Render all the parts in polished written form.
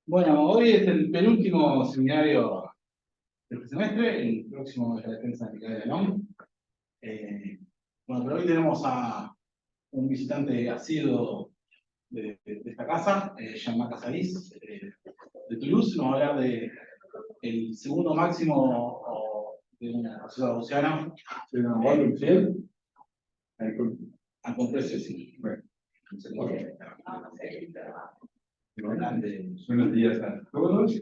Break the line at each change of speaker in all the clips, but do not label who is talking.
Bueno, hoy es el penúltimo seminario del semestre, el próximo es la defensa de Micaela Long. Bueno, pero hoy tenemos a un visitante asiduo de esta casa, Jean-Marc Casalis, de Toulouse. Nos va a hablar del segundo máximo de una sociedad gaussiana. Al compreso, sí. Bueno,
buenos días a todos.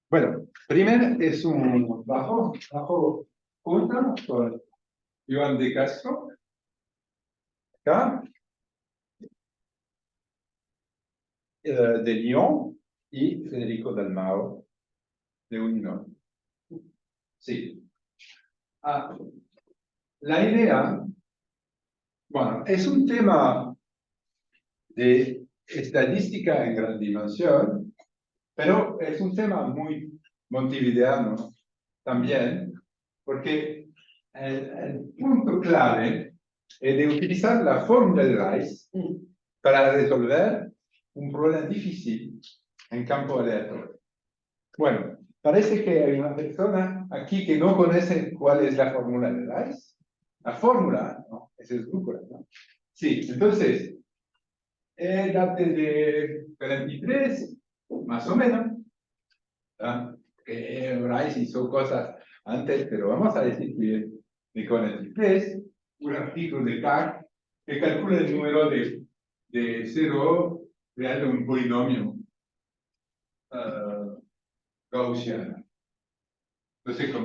Bueno, primero es un bajo junto con Joan de Castro, acá, de Lyon, y Federico Dalmao, de Unión. Sí. La idea, bueno, es un tema de estadística en gran dimensión, pero es un tema muy montevideano también, porque el punto clave es de utilizar la fórmula de Rice para resolver un problema difícil en campo aleatorio. Bueno, parece que hay una persona aquí que no conoce cuál es la fórmula de Rice. La fórmula, ¿no? Ese es Drúcula, ¿no? Sí, entonces, date de 43, más o menos. Rice hizo cosas antes, pero vamos a decir que de 43, un artículo de CAC que calcula el número de 0 real de un polinomio gaussiano. Entonces,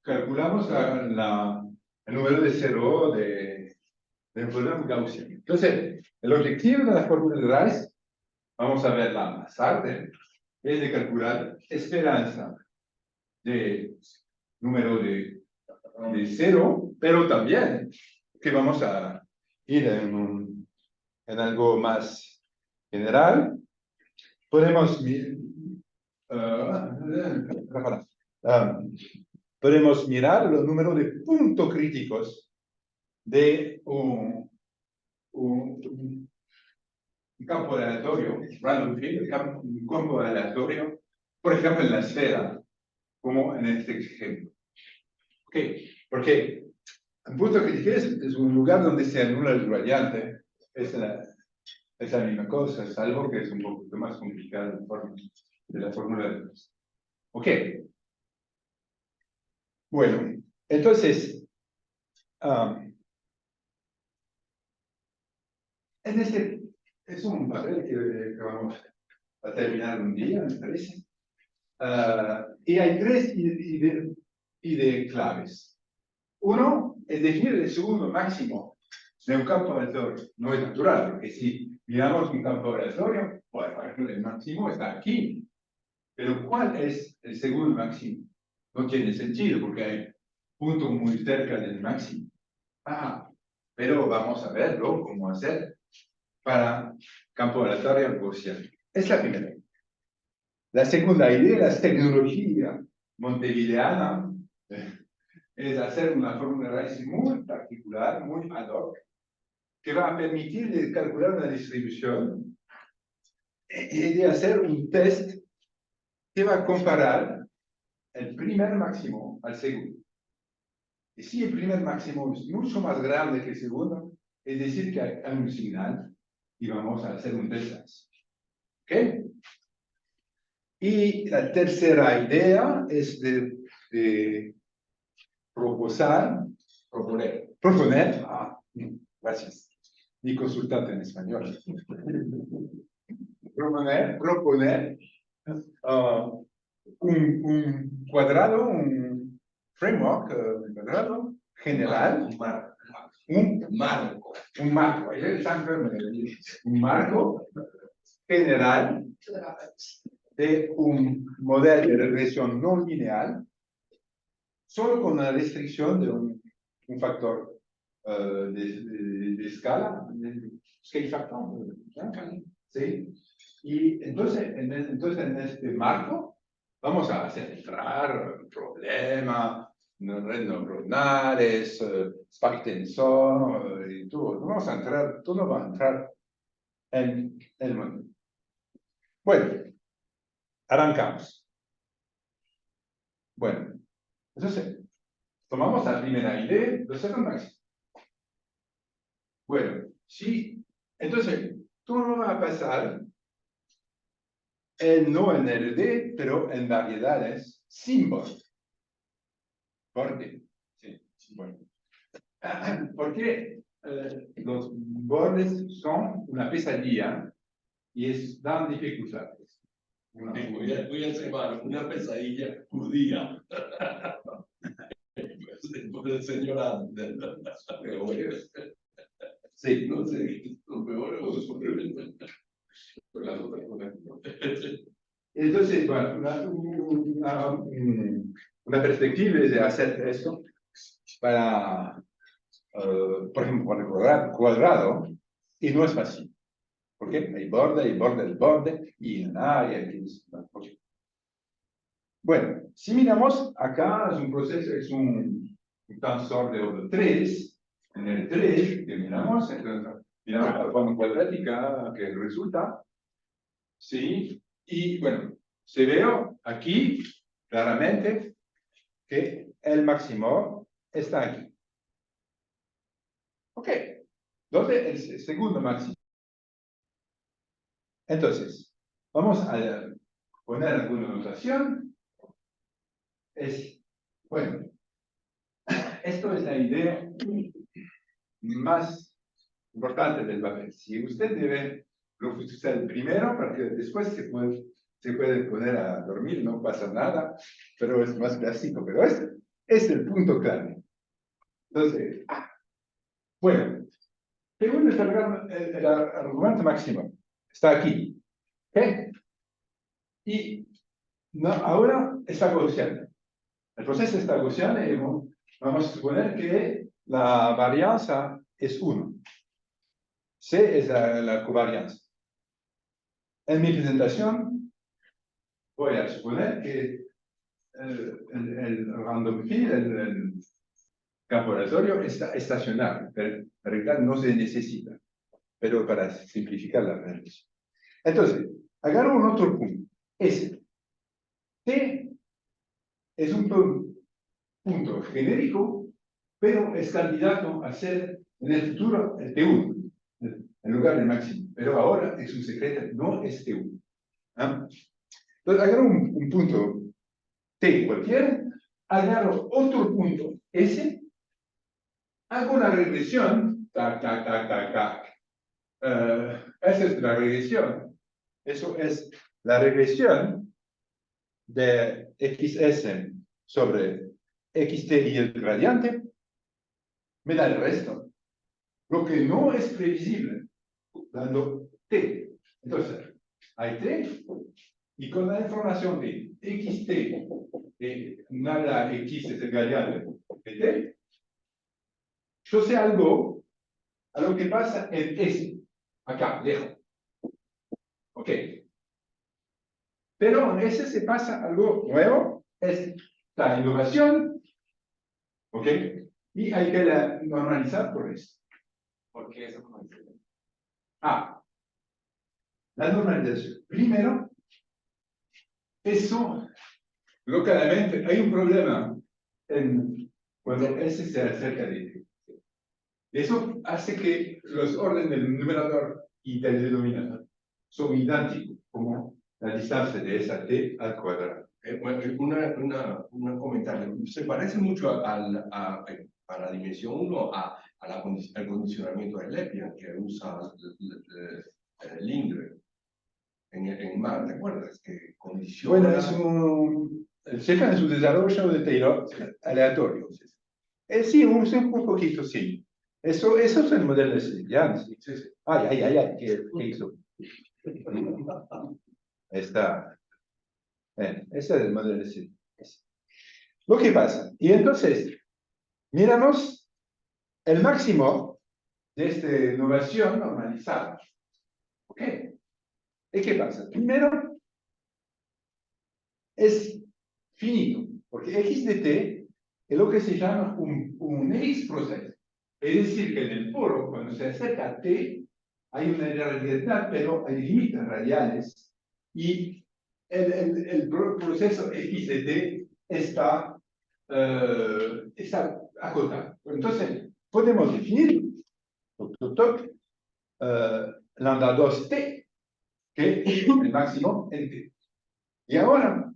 calculamos el número de 0 de un polinomio gaussiano. Entonces, el objetivo de la fórmula de Rice, vamos a verla más tarde, es de calcular esperanza de número de 0, pero también que vamos a ir en algo más general. Podemos podemos mirar los números de puntos críticos de un campo aleatorio, random field, un campo aleatorio, por ejemplo en la esfera, como en este ejemplo. ¿Ok? Porque un punto crítico es un lugar donde se anula el gradiente. Es la misma cosa, salvo que es un poquito más complicado en forma de la fórmula de Rice. ¿Ok? Bueno, entonces, es un papel que vamos a terminar un día, me parece. Y hay tres ideas claves. Uno es definir el segundo máximo de un campo aleatorio. No es natural, porque si miramos un campo aleatorio, bueno, el máximo está aquí. Pero ¿cuál es el segundo máximo? No tiene sentido, porque hay puntos muy cerca del máximo. Pero vamos a verlo, cómo hacer para campo aleatorio gaussiano. Es la primera. La segunda idea es tecnología montevideana. Es hacer una fórmula de Rice muy particular, muy ad hoc, que va a permitir de calcular una distribución y de hacer un test que va a comparar el primer máximo al segundo. Y si el primer máximo es mucho más grande que el segundo, es decir, que hay un signal y vamos a hacer un test. ¿Ok? Y la tercera idea es de proponer, gracias, mi consultante en español, proponer un cuadrado, un framework, un cuadrado general, un marco general de un modelo de regresión no lineal, solo con la restricción de un factor de escala, scale factor, ¿sí? Y entonces, en este marco, vamos a centrar el problema, redes neuronales, spark tensor, y todo. Vamos a entrar, todo va a entrar en el mundo. Bueno, arrancamos. Bueno, entonces, tomamos la primera idea, lo segundo máximo. Bueno, sí, entonces, todo va a pasar no en el D, pero en variedades sin borde. ¿Por qué? Sí, bueno. Porque los bordes son una pesadilla y dan dificultades.
Voy a llamar una pesadilla judía. Por el señor Ander.
Sí.
No sé, lo peor es por las otras cosas.
Entonces, bueno, una perspectiva es de hacer esto para, por ejemplo, para el cuadrado, y no es fácil. ¿Por qué? Hay borde del borde, y en área que es una cosa. Bueno, si miramos, acá es un proceso, es un tensor de orden 3. En el 3 que miramos, entonces, miramos la forma cuadrática que resulta. Sí, y bueno, se veo aquí claramente que el máximo está aquí. Ok, ¿dónde el segundo máximo? Entonces, vamos a poner alguna notación. Bueno, esto es la idea más importante del papel. Si usted debe usar el primero, porque después se puede poner a dormir, no pasa nada, pero es más clásico. Pero este es el punto clave. Entonces, bueno, según el argumento máximo, está aquí. ¿Ok? Y no, ahora está gaussiano. El proceso está gaussiano y vamos a suponer que la varianza es 1. C es la covarianza. En mi presentación voy a suponer que el random field, el campo aleatorio, está estacionario, pero en realidad no se necesita, pero para simplificar la relación. Entonces, agarro un otro punto. S. T es un punto genérico, pero es candidato a ser en el futuro el T1, en lugar del máximo. Pero ahora es un secreto, no es T1. ¿Ah? Entonces, agarro un punto T cualquiera, agarro otro punto S, hago una regresión, tac, tac, tac, tac, tac. Esa es la regresión. Eso es la regresión de XS sobre XT y el gradiente, me da el resto. Lo que no es previsible, dando T. Entonces, hay T, y con la información de XT, de nada X es el gradiente de T, yo sé algo a lo que pasa en S, acá, lejos. Ok. Pero en S se pasa algo nuevo, es la innovación, ok, y hay que normalizar por eso.
¿Por qué eso no es?
La normalización. Primero, eso, localmente, hay un problema cuando S se acerca de T. Eso hace que los órdenes del numerador y del denominador son idénticos, como la distancia de esa T al cuadrado.
Bueno, un comentario. Se parece mucho a la dimensión 1 al condicionamiento de Lépien que usa Lindgren en Mar, ¿te acuerdas? Que condiciona...
Bueno, es un desarrollo de Taylor aleatorio. Sí, un poquito, sí. Eso es el modelo de Selian. Sí. Ay, ¿qué hizo? Está. Ese es el modelo de Selian. Lo que pasa, y entonces, miramos el máximo de esta innovación normalizada. ¿Ok? ¿Y qué pasa? Primero, es finito, porque x de t es lo que se llama un Higgs proceso. Es decir, que en el foro, cuando se acerca a t, hay una radialidad, pero hay límites radiales, y el proceso x de t está acotado. Entonces, podemos definir, lambda 2t, que es el máximo en t. Y ahora,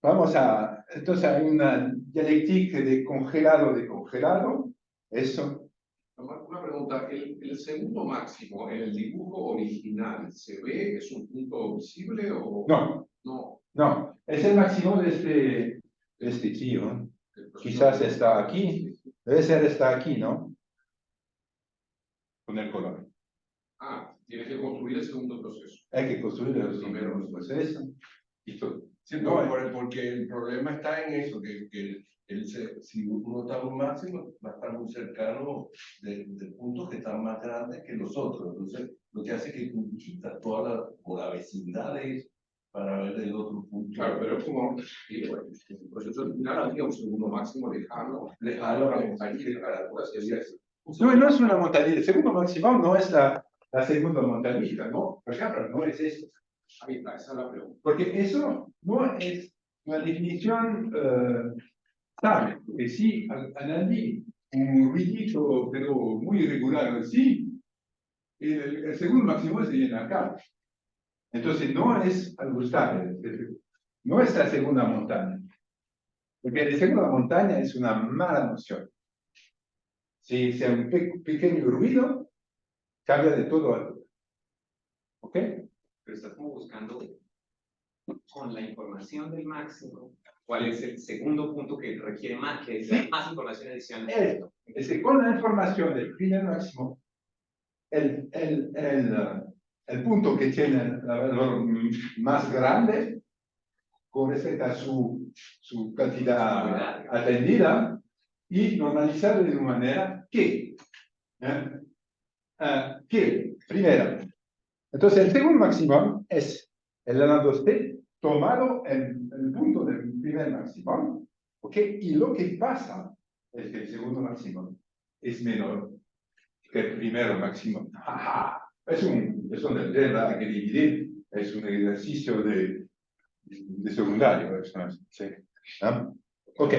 vamos a, entonces hay una dialéctica de congelado, eso.
Una pregunta, ¿el segundo máximo en el dibujo original se ve? ¿Es un punto visible o
No,
no?
no, es el máximo de este tío. Quizás está aquí, debe ser está aquí, ¿no? Con el color.
Ah, tienes que construir el segundo proceso.
Hay que construir el primeros procesos y todo.
Sí,
No,
porque el problema está en eso, que si uno está muy máximo, va a estar muy cercano de puntos que están más grandes que los otros. Entonces, lo que hace que tú quitas la vecindad de eso para ver el otro punto.
Claro, pero es como, y bueno, el proceso original había un segundo máximo lejano,
Lejano,
la montañita, por así decirlo.
no, no es una montañita. El segundo máximo no es la segunda montañita, ¿no? Por ejemplo, no es esto.
Ahí está, esa es la pregunta.
Porque eso no es una definición estable. Porque si añadí un ruidito, pero muy irregular así, el segundo máximo se viene acá. Entonces no es algo estable. No es la segunda montaña. Porque la segunda montaña es una mala noción. Si hay un pequeño ruido, cambia de todo a todo. ¿Ok?
Pero estás como buscando con la información del máximo, cuál es el segundo punto que requiere más, que es más información adicional.
Esto, es que con la información del primer máximo, el punto que tiene el valor más grande, con respecto a su cantidad atendida, y normalizado de una manera que, primero, entonces el segundo máximo es el lambda 2t tomado en el punto del primer máximo, ¿ok? Y lo que pasa es que el segundo máximo es menor que el primero máximo. Es un algebra, hay que dividir, es un ejercicio de secundario. Sí. ¿No? Ok.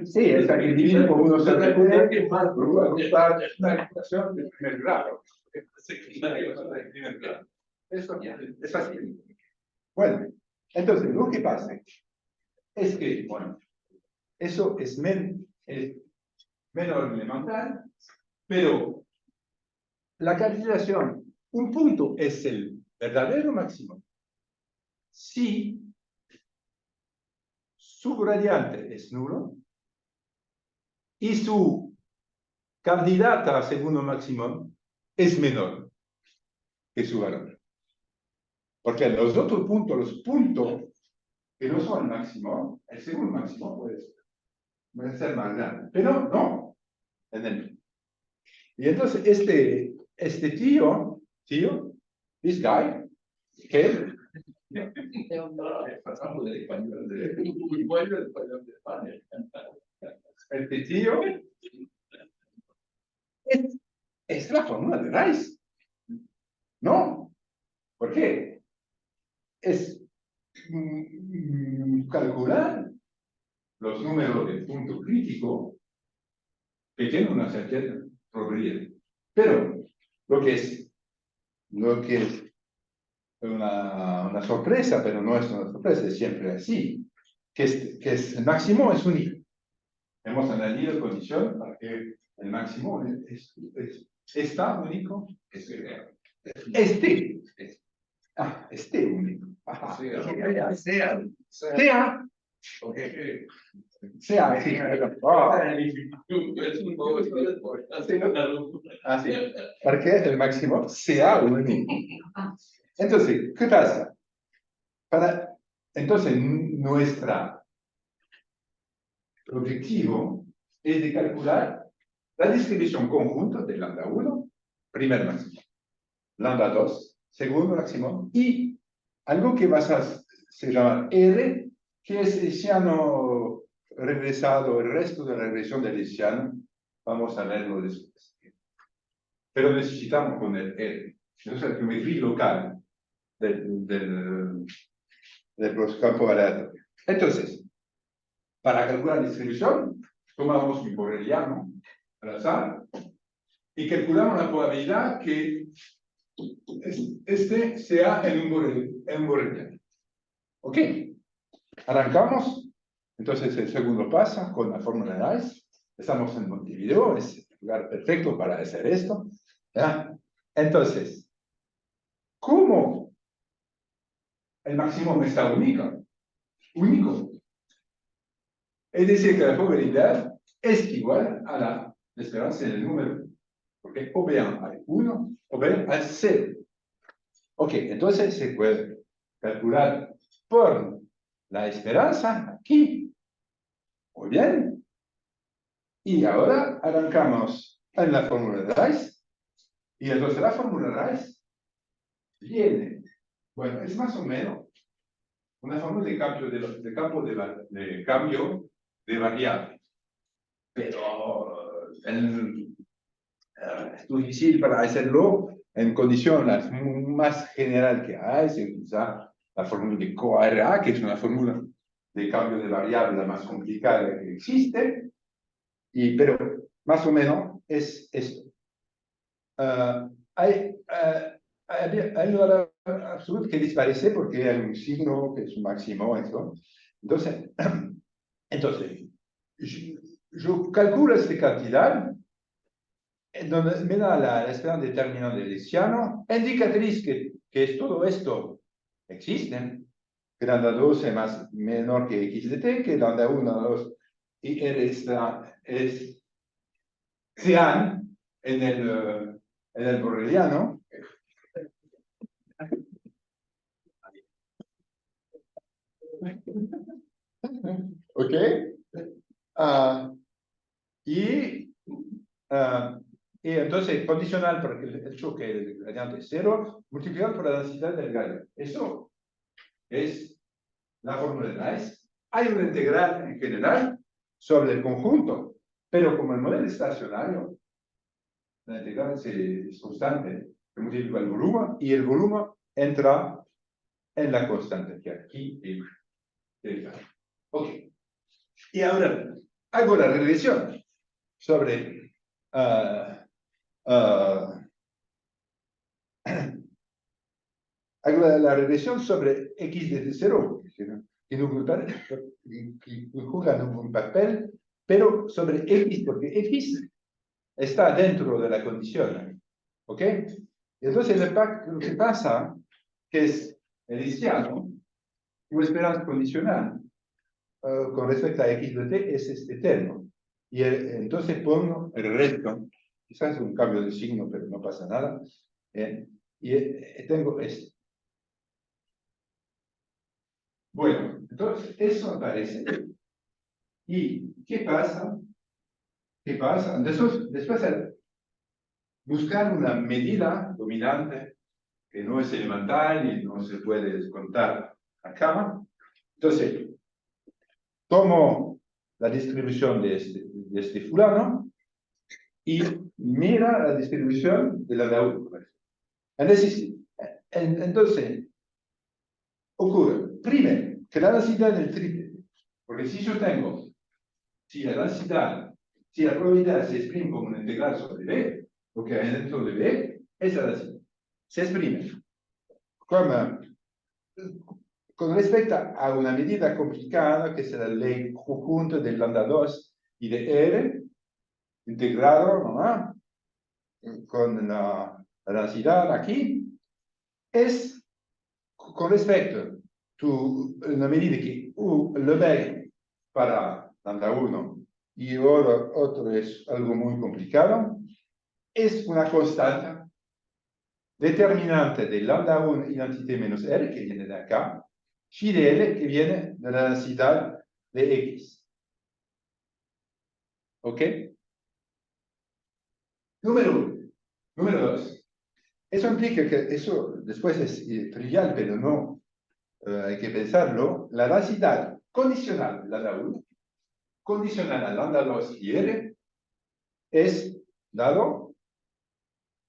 Sí, es que dividir por uno sobre el que más agrupar una ecuación de primer grado. Esto es fácil. Bueno, entonces lo que pasa es que, bueno, eso es menos elemental, pero la calificación, un punto es el verdadero máximo si su gradiente es nulo y su candidata a segundo máximo es menor que su valor. Porque los otros puntos, los puntos que no son el máximo, el segundo máximo puede ser más grande, pero no en el. Y entonces este tío, this guy, que
Pasamos del español de Uruguay al español de España.
este tío es la fórmula de Rice. ¿No? ¿Por qué? Es calcular los números de punto crítico que tienen una cierta probabilidad. Pero lo que es una sorpresa, pero no es una sorpresa, es siempre así, que el máximo es único. Hemos añadido condición para que el máximo está único. Este único. Ajá. Sea, sí. Así, para que el máximo sea único. Entonces, ¿qué pasa? Entonces, nuestro objetivo es de calcular la distribución conjunta de lambda 1 primer máximo. Lambda 2, segundo máximo. Y algo que se llama R, que es hessiano regresado, el resto de la regresión del hessiano. Vamos a verlo después. Pero necesitamos poner R. Entonces, la geometría local del campo aleatorio. Entonces, para calcular la distribución, tomamos un boreliano al azar y calculamos la probabilidad que este sea en un boreliano. ¿Ok? Arrancamos. Entonces, el segundo paso con la fórmula de Rice. Estamos en Montevideo, es el lugar perfecto para hacer esto. ¿Ya? Entonces, ¿cómo el máximo está único? Es decir, que la probabilidad es igual a la esperanza en el número. Porque o bien hay 1 o bien hay 0. Ok, entonces se puede calcular por la esperanza aquí. Muy bien. Y ahora arrancamos en la fórmula de Rice. Y entonces la fórmula de Rice viene, bueno, es más o menos una fórmula de cambio de cambio de variable. Pero es difícil para hacerlo en condiciones más general que hay, se usa la fórmula de CoRA, que es una fórmula de cambio de variable la más complicada que existe, pero más o menos es esto. Hay un valor absoluto que desaparece porque hay un signo que es un máximo, eso. Entonces yo calculo esta cantidad, donde me da la esperanza determinante del hessiano, indicatriz que es todo esto existe, que lambda 2 es menor que x de t, que lambda 1, 2 y r sean en el boreliano. ¿Ok? Y entonces, condicional para que el choque del gradiente es 0, multiplicado por la densidad del galio. Eso es la fórmula de Rice. Hay una integral en general sobre el conjunto, pero como el modelo estacionario, la integral es constante, se multiplica el volumen y el volumen entra en la constante que aquí es. Ok. Y ahora hago la regresión sobre hago la regresión sobre x desde 0, que juega un papel, pero sobre x, porque x está dentro de la condición. ¿Ok? Entonces lo que pasa que es el hessiano, tu esperanza condicional con respecto a x de t es eterno. Y entonces pongo el resto, quizás es un cambio de signo, pero no pasa nada. Y tengo esto. Bueno, entonces eso aparece. ¿Y qué pasa? ¿Qué pasa? Después buscar una medida dominante que no es elemental y no se puede descontar acá. Entonces, tomo la distribución de este fulano y mira la distribución de la de uno. Entonces, ocurre, primero, que la densidad del triple, porque si yo tengo, si la probabilidad se exprime como una integral sobre B, lo que hay dentro de B es la densidad. Se exprime con respecto a una medida complicada, que es la ley conjunta del lambda 2 y de R, integrado, ¿no? Con la densidad aquí, es con respecto a una medida que lo ve para lambda 1 y ahora otro es algo muy complicado, es una constante determinante de lambda 1 identité menos R, que viene de acá, phi de L, que viene de la densidad de X. ¿Ok? Número 1. Número 2. eso implica que eso después es trivial, pero no hay que pensarlo. La densidad condicional de lambda 1, condicional a lambda 2 y R, es dado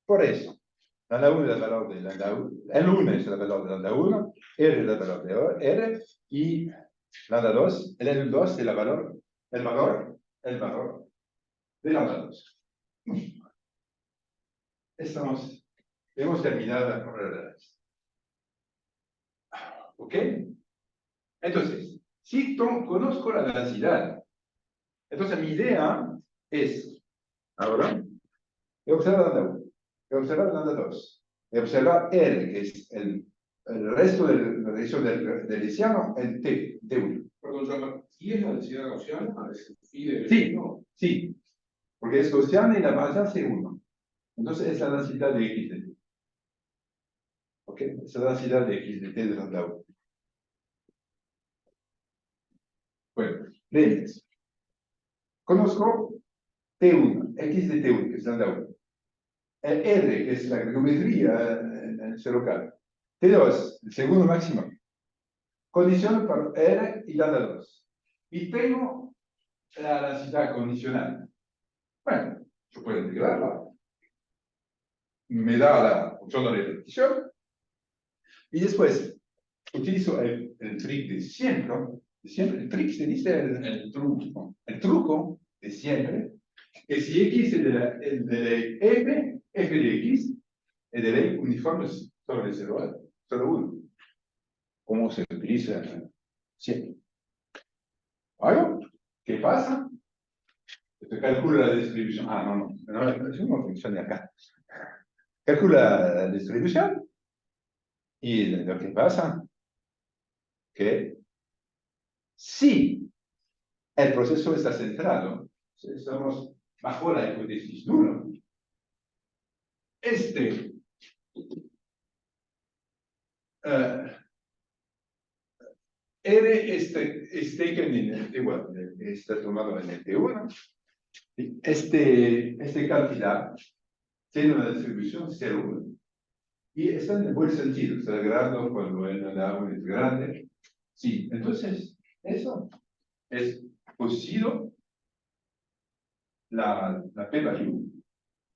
por eso. Lambda 1 es el valor de lambda 1, L1 es el valor de lambda 1, R es el valor de R, y lambda 2, el L2 es el valor de lambda 2. Hemos terminado la carrera. ¿Ok? Entonces, si conozco la densidad, entonces mi idea es, ahora, observar lambda 1, observar lambda 2, observar R, que es el resto de la dirección del hessiano en T1.
Perdón, Jean-Marc, ¿y es la densidad gaussiana? ¿Es phi de
Sí,
no?
sí, porque es gaussiana y la masa C1. Entonces es la densidad de X de T. ¿Ok? Es la densidad de X de T de lambda 1. Bueno, leyes. Conozco T1, X de T1, que es lambda 1. R, que es la geometría en ese local. T2, el segundo máximo. Condición para R y lambda 2. Y tengo la densidad condicional. Bueno, yo puedo integrarla. Me da la función de repetición. Y después utilizo el trick de siempre. El trick se dice el truco. El truco de siempre. Que si X es de F, F de X es de ley uniforme sobre 0, 1. ¿Cómo se utiliza siempre? ¿Algo? ¿Qué pasa? Se calcula la distribución. No, la distribución no funciona acá. Calcula la distribución y lo que pasa que si el proceso está centrado, si estamos bajo la hipótesis nula, R es taken in el T1, está tomado en el T1. Esta cantidad tiene una distribución 0,1. Y está en el buen sentido, está grande cuando el árbol es grande. Sí, entonces, eso es conocido la p-value.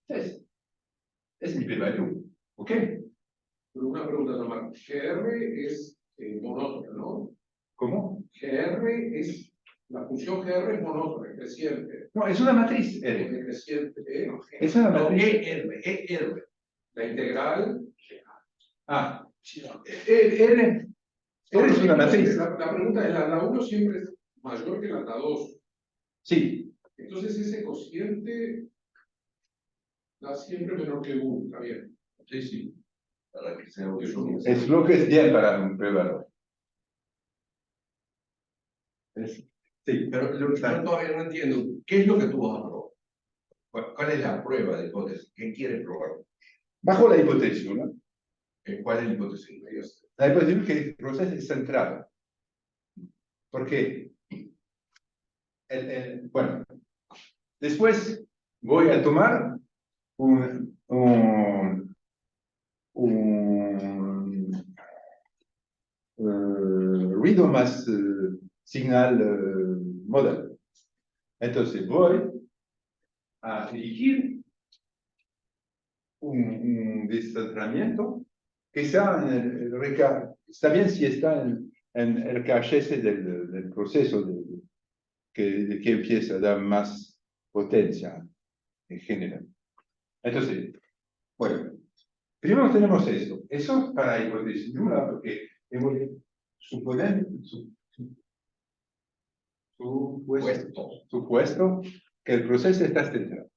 Es mi p-value. ¿Ok?
Pero una pregunta, Jean-Marc. GR es monótona, ¿no?
¿Cómo?
GR es, la función GR es monótona, es creciente.
No, es una matriz, R.
Es creciente,
Es una
No,
matriz.
ER.
La integral.
Ah, R es una matriz.
La pregunta es, la 1 siempre es mayor que la 2.
Sí,
Entonces ese cociente da siempre menor que 1, está bien.
Sí, sí. Para que sea
Eso
un...
es lo que es bien para un p-valor. Sí,
Pero yo todavía no entiendo. ¿Qué es lo que tú vas a probar? ¿Cuál es la prueba de hipótesis? ¿Qué quieres probar?
bajo la hipótesis, ¿no?
¿Cuál es la hipótesis?
La hipótesis que el proceso es centrado. Porque, bueno, después voy a tomar un ruido más signal model. Entonces voy a elegir un descentramiento que sea en está bien si está en el KHS del proceso que empieza a dar más potencia en general. Entonces, bueno, primero tenemos esto. Eso para hipótesis nula, porque hemos supuesto que el proceso está centrado.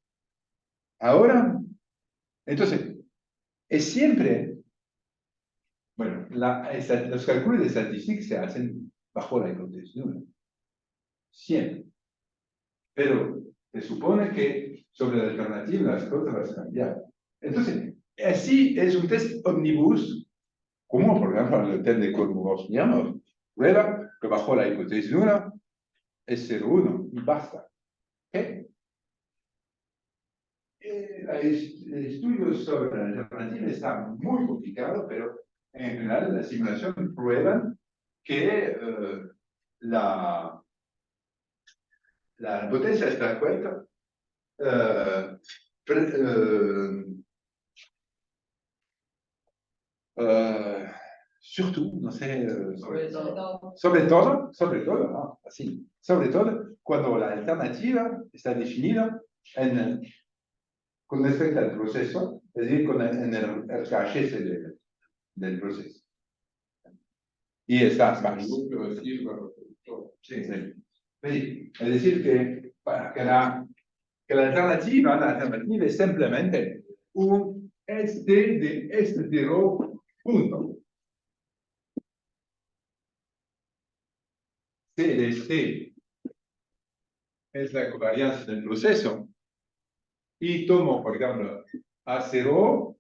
Ahora, entonces, es siempre, bueno, los cálculos de estadística se hacen bajo la hipótesis nula. Siempre. Pero se supone que sobre la alternativa las cosas van a cambiar. Entonces, así es un test omnibus, como por ejemplo el test de Kolmogorov-Smirnov, prueba que bajo la hipótesis nula es 0,1 y basta. ¿Ok? el estudio sobre la alternativa está muy complicado, pero en general las simulaciones prueban que la potencia está correcta. Surtout, no sé, sobre todo, ¿no? Así, sobre todo cuando la alternativa está definida con respecto al proceso, es decir, en el caché del proceso. Y está
El
fácil.
núcleo de Silva, reproductor.
Sí, sí. Sí, es decir, que la alternativa es simplemente un de este cero punto. C de este es la covarianza del proceso. Y tomo, por ejemplo, A0,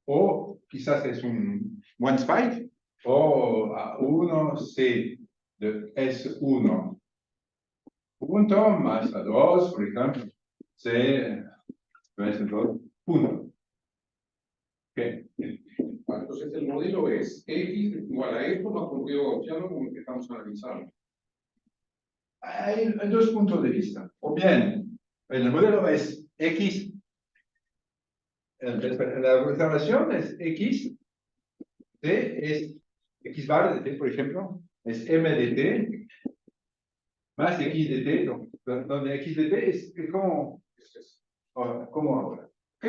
o quizás es un one spike, o A1, C de S1 punto más A2, por ejemplo, C de S2 punto. Okay.
Entonces el modelo es X igual a esto más código gaussiano como el que estamos analizando.
Hay dos puntos de vista. O bien, el modelo es X, la observación es X, T es X bar de T, por ejemplo, es M de T más X de T, donde X de T es como ahora. ¿Ok?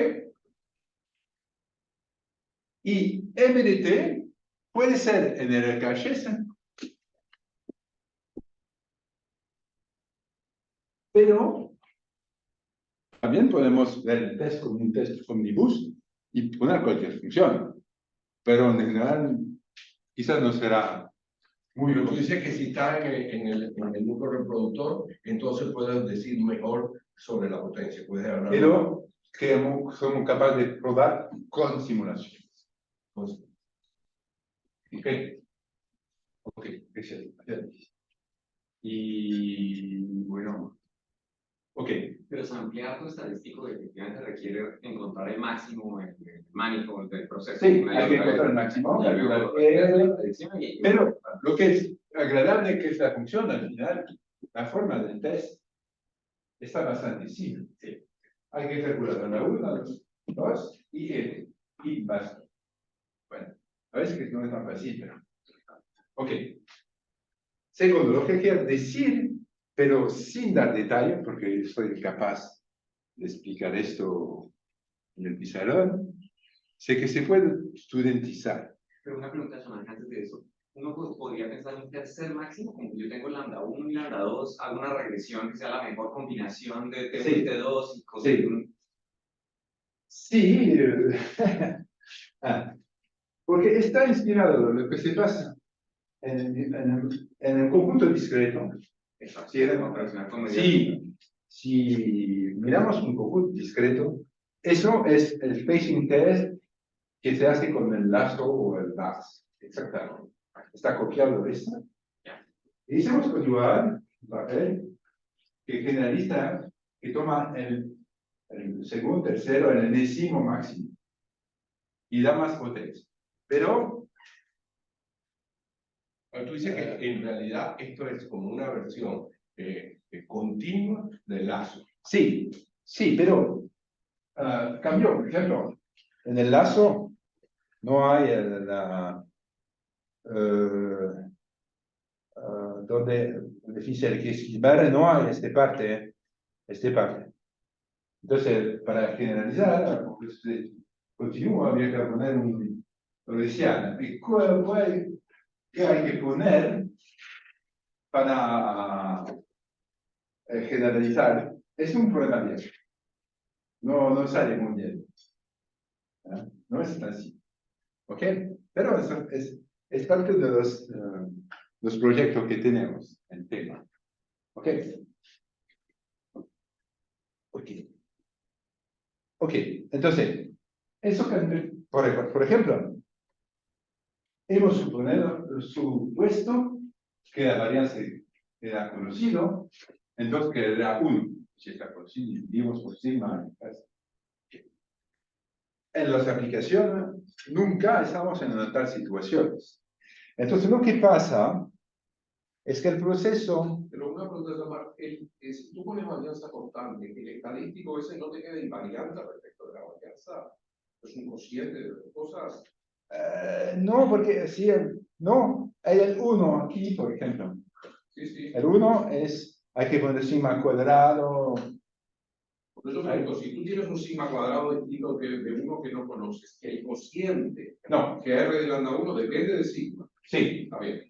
Y M de T puede ser en el RKHS, pero también podemos ver el test como un test omnibus y poner cualquier función. Pero en general, quizás no será muy
Pero tú
útil.
dices que si está en el núcleo reproductor, entonces puedes decir mejor sobre la potencia. Puedes hablar.
Pero que somos capaces de probar con simulaciones.
Pues,
Ok. Ok, excelente. Y bueno. Ok.
Pero su ampliado estadístico efectivamente requiere encontrar el máximo en el manifold del proceso.
Sí, hay que encontrar el máximo, calcular pero lo que es agradable que es la función al final, la forma del test, está bastante simple. Sí. Hay que calcular la 1, la 2 y L, y basta. Bueno, a veces que no es tan fácil, pero... Ok. Segundo, lo que quiero decir, pero sin dar detalles, porque soy incapaz de explicar esto en el pizarrón, sé que se puede studentizar.
Pero una pregunta adicional antes de eso. Uno podría pensar en un tercer máximo, como yo tengo lambda 1 y lambda 2, hago una regresión que sea la mejor combinación de T1 y T2 y cosas.
Sí. Porque está inspirado lo que se pasa en el conjunto discreto. Si miramos un conjunto discreto, eso es el spacing test que se hace con el lazo o el VAS. Exactamente. Está copiado esto. Y hicimos conjugar un papel que generaliza, que toma el segundo, tercero, el enésimo máximo y da más potencia. Pero
tú dices que en realidad esto es como una versión continua del lazo.
sí, pero cambió. Por ejemplo, en el lazo no hay donde dice el X-bar, no hay esta parte. Entonces, para generalizar, pues, continúo, habría que poner un Lorentziano. ¿Y qué hay que poner para generalizar? Es un problema viejo. No sale muy bien. No es así. ¿Ok? Pero es parte de los proyectos que tenemos en tema. ¿Ok? Ok, entonces, eso que, por ejemplo, hemos supuesto que la varianza era conocido, entonces que era 1. Si está conocido, dividimos por sigma. en las aplicaciones nunca estamos en una tal situación. Entonces lo que pasa es que el proceso...
Pero una pregunta, Samar, si tú pones varianza constante, el estadístico ese no te queda invariante respecto de la varianza, es un cociente de las cosas.
no, porque si no, hay el 1 aquí, por ejemplo.
Sí, sí.
El 1 es, hay que poner sigma cuadrado.
Por eso pregunto, si tú tienes un sigma cuadrado distinto de uno que no conoces, que el cociente,
No,
que R de lambda 1 depende de sigma.
sí.
Está bien.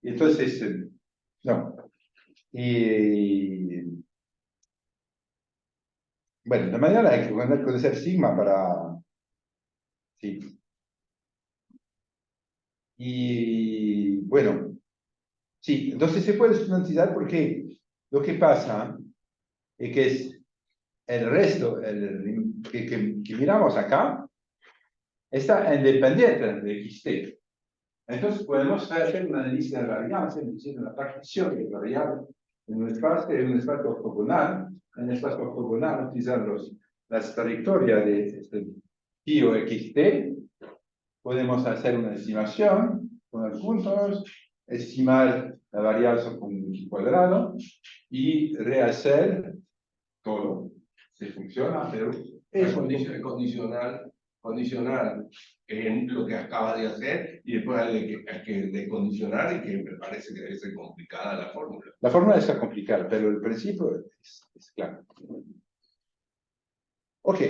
Y entonces, no. Y bueno, de manera hay que conocer sigma para... Sí. Y bueno, sí, entonces se puede estudiantizar porque lo que pasa es que es el resto que miramos acá está independiente de XT. Entonces podemos hacer un análisis de varianza, es decir, una partición de variables en un espacio ortogonal. En el espacio ortogonal utilizar las trayectorias de este pi o XT. Podemos hacer una estimación con los puntos, estimar la varianza con un cuadrado y rehacer todo. Si funciona, pero
Es condicional en lo que acabas de hacer y después hay que descondicionar y que me parece que debe ser complicada la fórmula.
la fórmula está complicada, pero el principio es claro. Ok.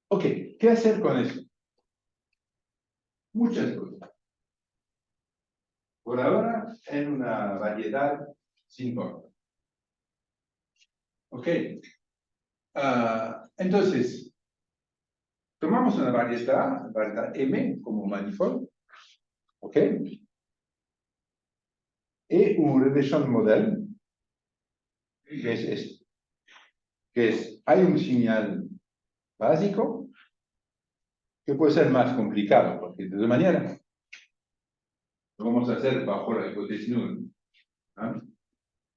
Ok, ¿qué hacer con eso? Muchas cosas. Por ahora, en una variedad sin forma. Ok. Entonces, tomamos una variedad M como manifold. Ok. Y un regression model, que es esto. Que es, hay un señal básico que puede ser más complicado, porque de todas maneras lo vamos a hacer bajo la hipótesis nula. ¿Ah?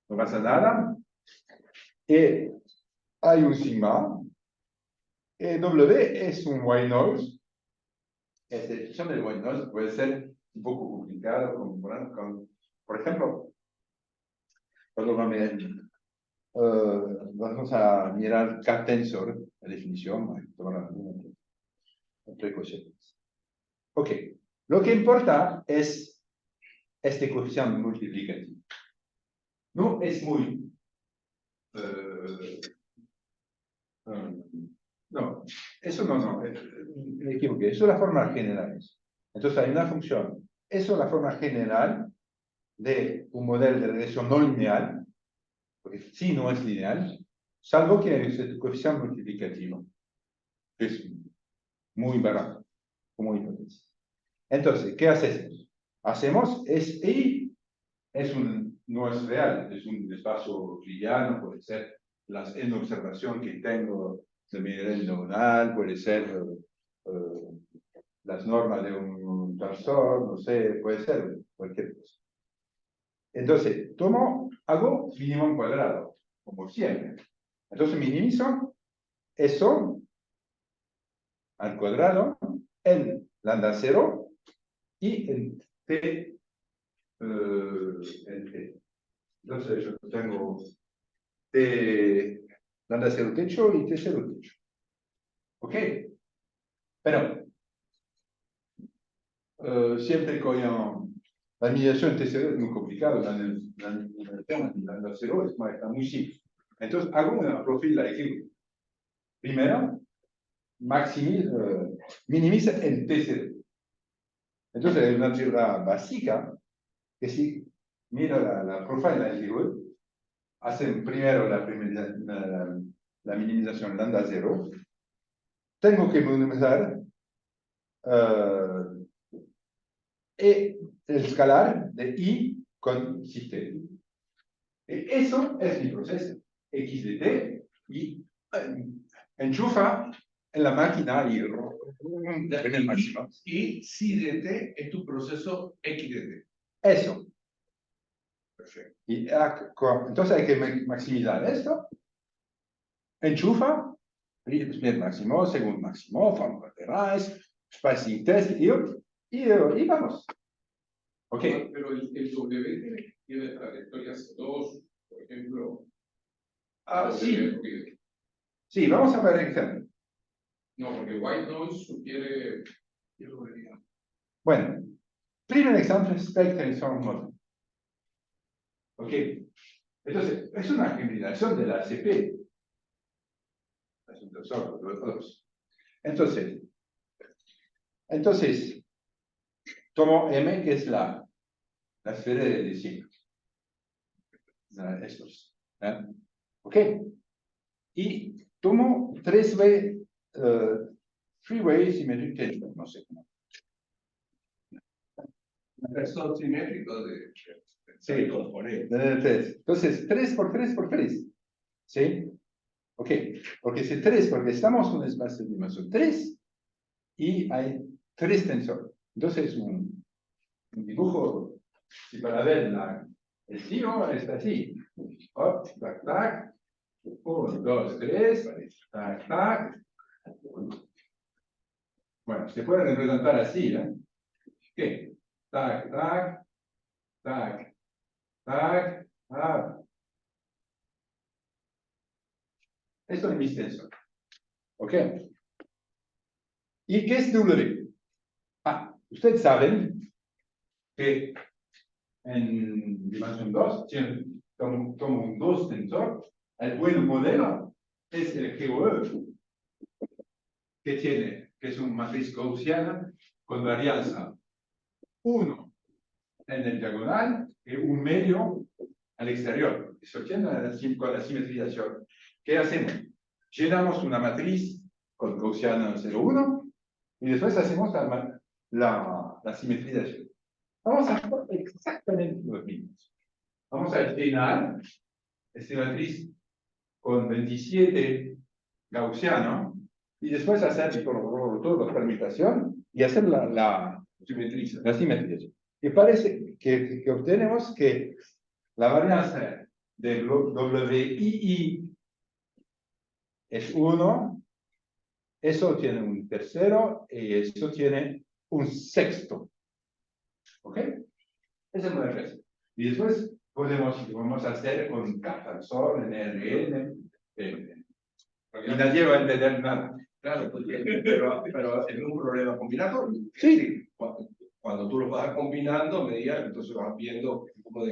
No pasa nada. Y hay un sigma. W es un white noise. Esta definición del white noise puede ser un poco complicado, por ejemplo, cuando vamos a mirar K-tensor, la definición, tomar precauciones. Ok, lo que importa es este coeficiente multiplicativo. No es muy... no, eso no, me equivoqué, eso es la forma general. Entonces hay una función, eso es la forma general de un modelo de regresión no lineal, porque sí no es lineal, salvo que hay este coeficiente multiplicativo, que es muy barato, como hipótesis. Entonces, ¿qué hacemos? No es real, es un espacio lineal, puede ser en observación que tengo de mi nivel neuronal, puede ser las normas de un tensor, no sé, puede ser cualquier cosa. Entonces, hago mínimo cuadrado, como siempre. Entonces minimizo eso al cuadrado en lambda 0 y en t. Entonces yo tengo t lambda 0 techo y t 0 techo. ¿Ok? Pero siempre con la minimización en T0 es muy complicado, la lambda 0 está muy simple. Entonces hago una profil de equilibrio. Primero, minimiza el T0. Entonces hay una teoría básica que si mira la profile de equilibrio, hacen primero la minimización lambda 0, tengo que minimizar el escalar de I con T. Eso es mi proceso. X de T y enchufa en la máquina y en el máximo.
Y si de T es tu proceso X de T.
Eso.
Perfecto.
Y, entonces hay que maximizar esto. enchufa, primer máximo, segundo máximo, forma laterales, spacing test, y vamos. Ok.
Pero el W tiene trayectorias 2, por ejemplo.
Sí.
Porque,
Sí, vamos a ver el ejemplo.
no, porque white noise sugiere.
Bueno, primer ejemplo es Spectre Sound Model. Ok. Entonces, es una generalización de la ACP. Es un tensor de los dos. Entonces, tomo M, que es la esfera de diseño. Estos. Ok. Y tomo 3-way, three-way symmetric tension, no sé cómo.
Son simétricos
Sí,
componentes.
de 3. Entonces, 3 por 3 por 3. ¿Sí? Ok. Porque si 3, porque estamos en un espacio de dimensión 3 y hay 3 tensores. Entonces, un dibujo, si para ver el tiro, está así. Hop, tac, tac. 1, 2, 3. Tac, tac. Bueno, se puede representar así, ¿eh? Ok. Tac, tac. Tac, tac. Ah. Esto es mi tensor. ¿Ok? ¿Y qué es W? Ustedes saben que en dimensión 2, tomo un 2 tensor, el buen modelo es el GOE, que es una matriz gaussiana con varianza 1 en el diagonal y un medio al exterior. Se obtiene con la simetrización. ¿Qué hacemos? Llenamos una matriz con gaussiana 0,1 y después hacemos la simetrización. Vamos a hacer exactamente los mismos. Vamos a llenar esta matriz con 27 gaussiano y después hacer toda la permutación y hacer la simetrización. Y parece que obtenemos que la varianza de WII es 1, eso tiene un tercero y eso tiene un sexto. ¿Ok? Esa es la respuesta. Y después vamos a hacer con Catanzor, en RN, y nadie va a entender nada.
Claro, pero es un problema combinatorio.
Sí.
Cuando tú los vas combinando, a medida, entonces vas viendo cómo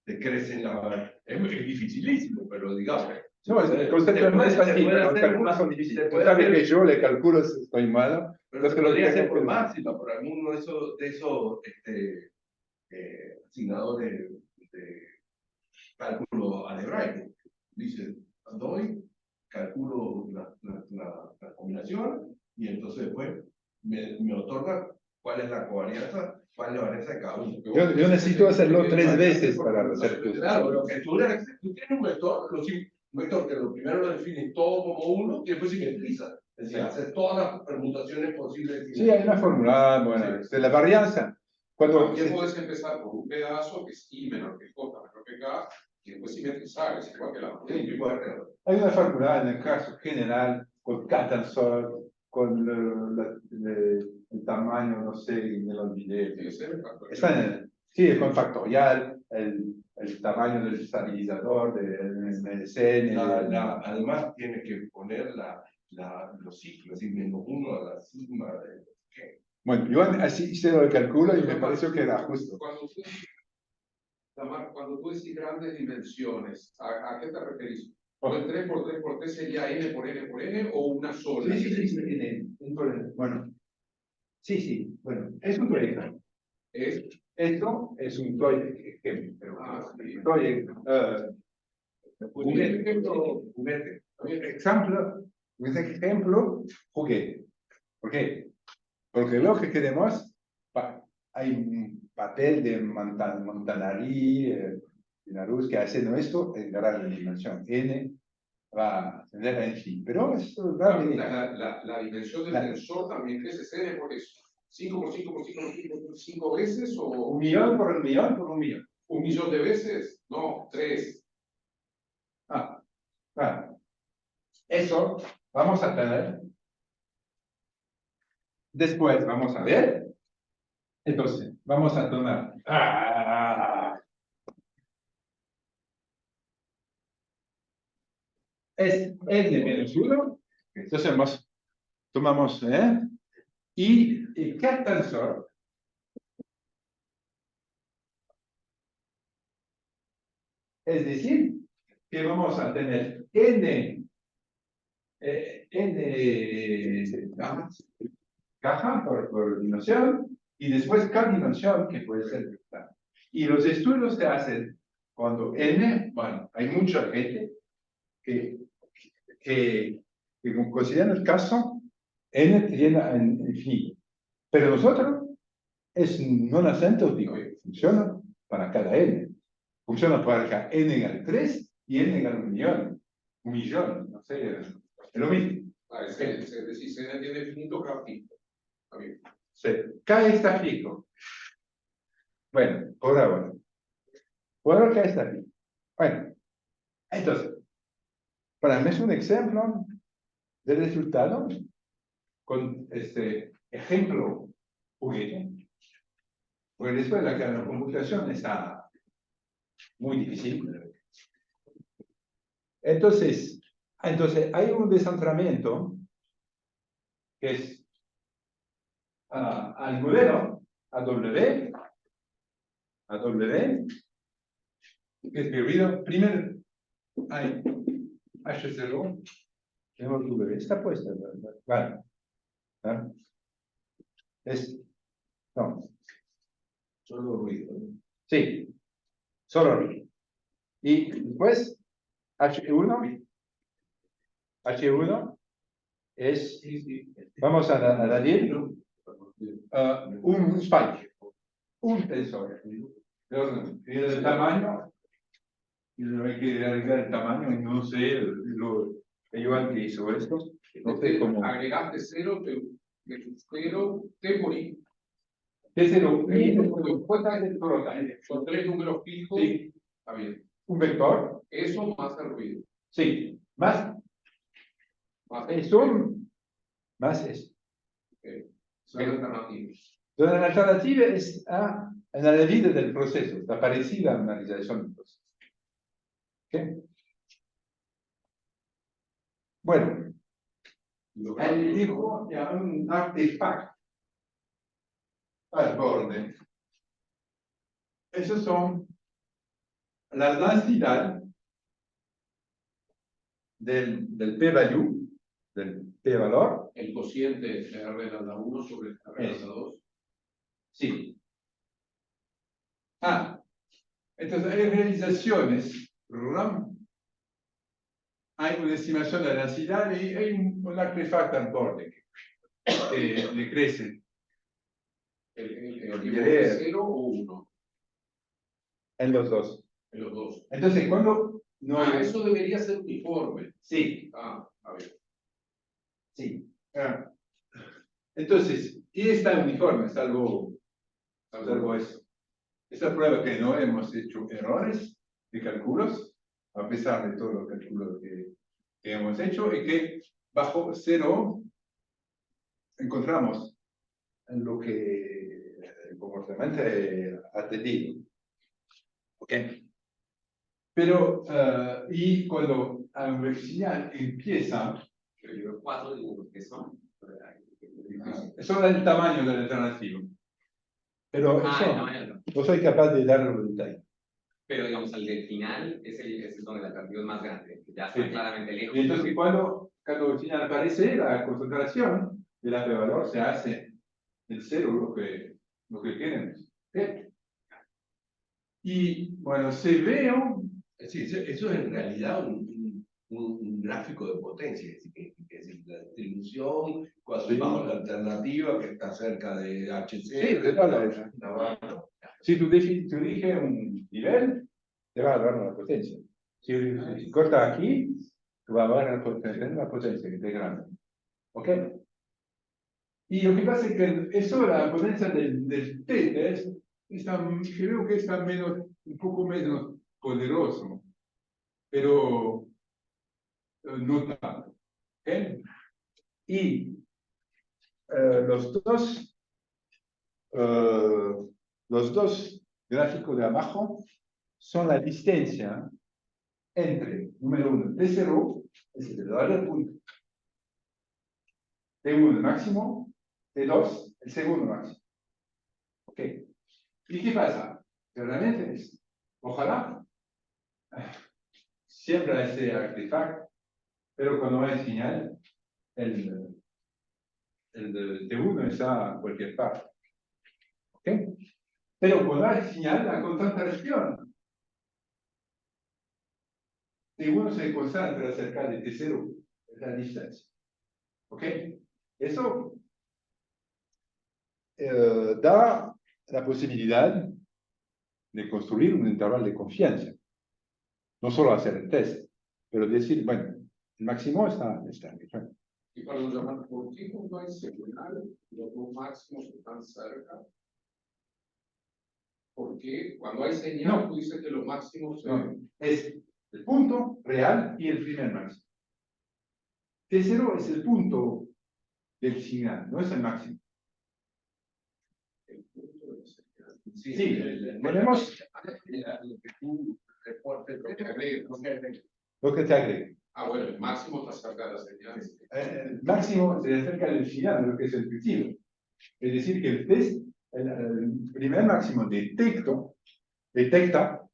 decrecen la. Es dificilísimo, pero digamos.
No, el concepto no es fácil, pero los cálculos son difíciles. Usted sabe que yo le calculo si estoy malo.
Pero se podría hacer por máxima, por alguno de esos asignadores de cálculo algebraico. Dice, doy, calculo la combinación y entonces después me otorga cuál es la covarianza, cuál es la varianza de cada uno.
Yo necesito hacerlo 3 veces para hacer justo.
Claro, lo que tú tienes un vector que lo primero lo define todo como uno y después simetriza. Es decir, hacer todas las permutaciones posibles.
Sí, hay una fórmula, bueno, de la varianza.
También puedes empezar por un pedazo que es I menor que J menor que K, y después simetrizar, es igual que la matriz.
Hay una fórmula en el caso general, con Catanzor, con el tamaño, no sé, me lo olvidé. Sí, con factorial, el tamaño del estabilizador, del MSN.
Además, tienes que poner los ciclos, es decir, -1 a la sigma de.
Bueno, yo así hice el cálculo y me pareció que era justo.
Cuando tú decís grandes dimensiones, ¿a qué te referís? ¿El 3 por 3 por 3 sería n por n por n o una sola?
Sí, bueno. Sí, bueno, es un proyecto. Esto es un proyecto. Juguete. Un ejemplo, juguete. ¿Por qué? Porque lo que queremos, hay un papel de Montanari, Pinarus, que hacen esto en gran dimensión. N va a tener en sí. Pero esto va a venir.
La dimensión del tensor también crece n por eso. 5 por 5 por 5 por 5 por 5 veces o.
1 millón por 1 millón por 1 millón.
¿1 millón de veces? No, 3.
Claro. Eso vamos a tener. Después vamos a ver. Entonces, vamos a tomar. Es n menos 1. Entonces tomamos. Y ¿qué tensor? Es decir, que vamos a tener n caja por dimensión, y después cada dimensión que puede ser vector. Y los estudios se hacen cuando n, bueno, hay mucha gente que considera el caso n tiene en infinito. Pero nosotros es non asintótico, funciona para cada n. Funciona para cada n igual 3 y n igual 1 millón, no sé, es lo mismo.
Es decir, se tiene definito gráfico. Está bien.
Sí. K está fijo. Bueno, por ahora. Por ahora K está fijo. Bueno, entonces, para mí es un ejemplo del resultado con este ejemplo juguete. Porque después la computación está muy difícil. Entonces hay un descentramiento que es al modelo AW, que es dividido, primero hay H0, tenemos W, está puesta, vale. ¿Ah? No,
Solo ruido.
sí, solo ruido. Y después H1 es, vamos a añadir un spike, un tensor. El tamaño, y hay que agregar el tamaño, y no sé, igual que hizo esto, no sé cómo.
Agregaste 0, te morí.
T0, y después hay el total.
Son 3 números fijos.
Sí.
Está bien.
Un vector,
Eso más el ruido.
sí, más
Más
eso, más eso.
son alternativas.
Entonces, la alternativa es en la medida del proceso, está parecida a una realización del proceso. ¿Ok? Bueno, él dijo ya un artefacto al borde. Esos son la densidad del p-value, del p-valor.
El cociente de R de lambda 1 sobre R de lambda 2.
Sí. Entonces hay realizaciones, hay una estimación de la densidad y hay un artefacto al borde que le crece.
¿El tipo de 0 o 1?
En los dos.
En los dos.
Entonces, cuando no hay...
Eso debería ser uniforme.
Sí,
A ver.
sí. Entonces, y está uniforme, salvo eso. Esta prueba que no hemos hecho errores de cálculos, a pesar de todos los cálculos que hemos hecho, y que bajo 0 encontramos lo que el comportamiento ha tenido. ¿Ok? Pero, y cuando la universidad empieza,
Yo digo 4 dibujos, ¿qué son?
eso es el tamaño del alternativo. Pero eso no soy capaz de darle los detalles.
Pero digamos, el del final ese es donde el alternativo es más grande, que ya está
Sí.
claramente lejos.
Y entonces cuando al final aparece la concentración de la p-valor se hace el cero lo que queremos. ¿Ok? Y bueno, se veo.
Sí, eso es en realidad un gráfico de potencia, es decir, la distribución, bajo la alternativa que está cerca de HC.
Sí, de todas si tú eliges un nivel, te va a dar una potencia. Si cortas aquí, te va a dar una potencia que es grande. ¿Ok? Y lo que pasa es que eso, la potencia del T, creo que está un poco menos poderoso, pero no tanto. ¿Ok? Y los dos gráficos de abajo son la distancia entre, número uno, T0, es el valor del punto, T1 el máximo, T2 el segundo máximo. ¿Ok? ¿Y qué pasa? Que realmente es, ojalá, siempre hay ese artefacto, pero cuando hay señal, el T1 está a cualquier parte. ¿Ok? Pero cuando hay señal, la constante región. T1 se concentra cerca de T0, es la distancia. ¿Ok? Eso da la posibilidad de construir un intervalo de confianza. No solo hacer el test, pero decir, bueno, el máximo está.
Y para los llaman, ¿por qué cuando hay señal los dos máximos están cerca? Porque cuando hay señal,
No.
tú dices que los máximos
No, es el punto real y el primer máximo. T0 es el punto del señal, no es el máximo.
el punto de la señal.
Sí,
Ponemos
lo que tú reportes,
Lo que agrega, lo que agrega.
lo que te agrego.
Ah, bueno, el máximo está cerca de la señal.
El máximo se acerca del final, lo que es el principio. Es decir, que el test, el primer máximo detecta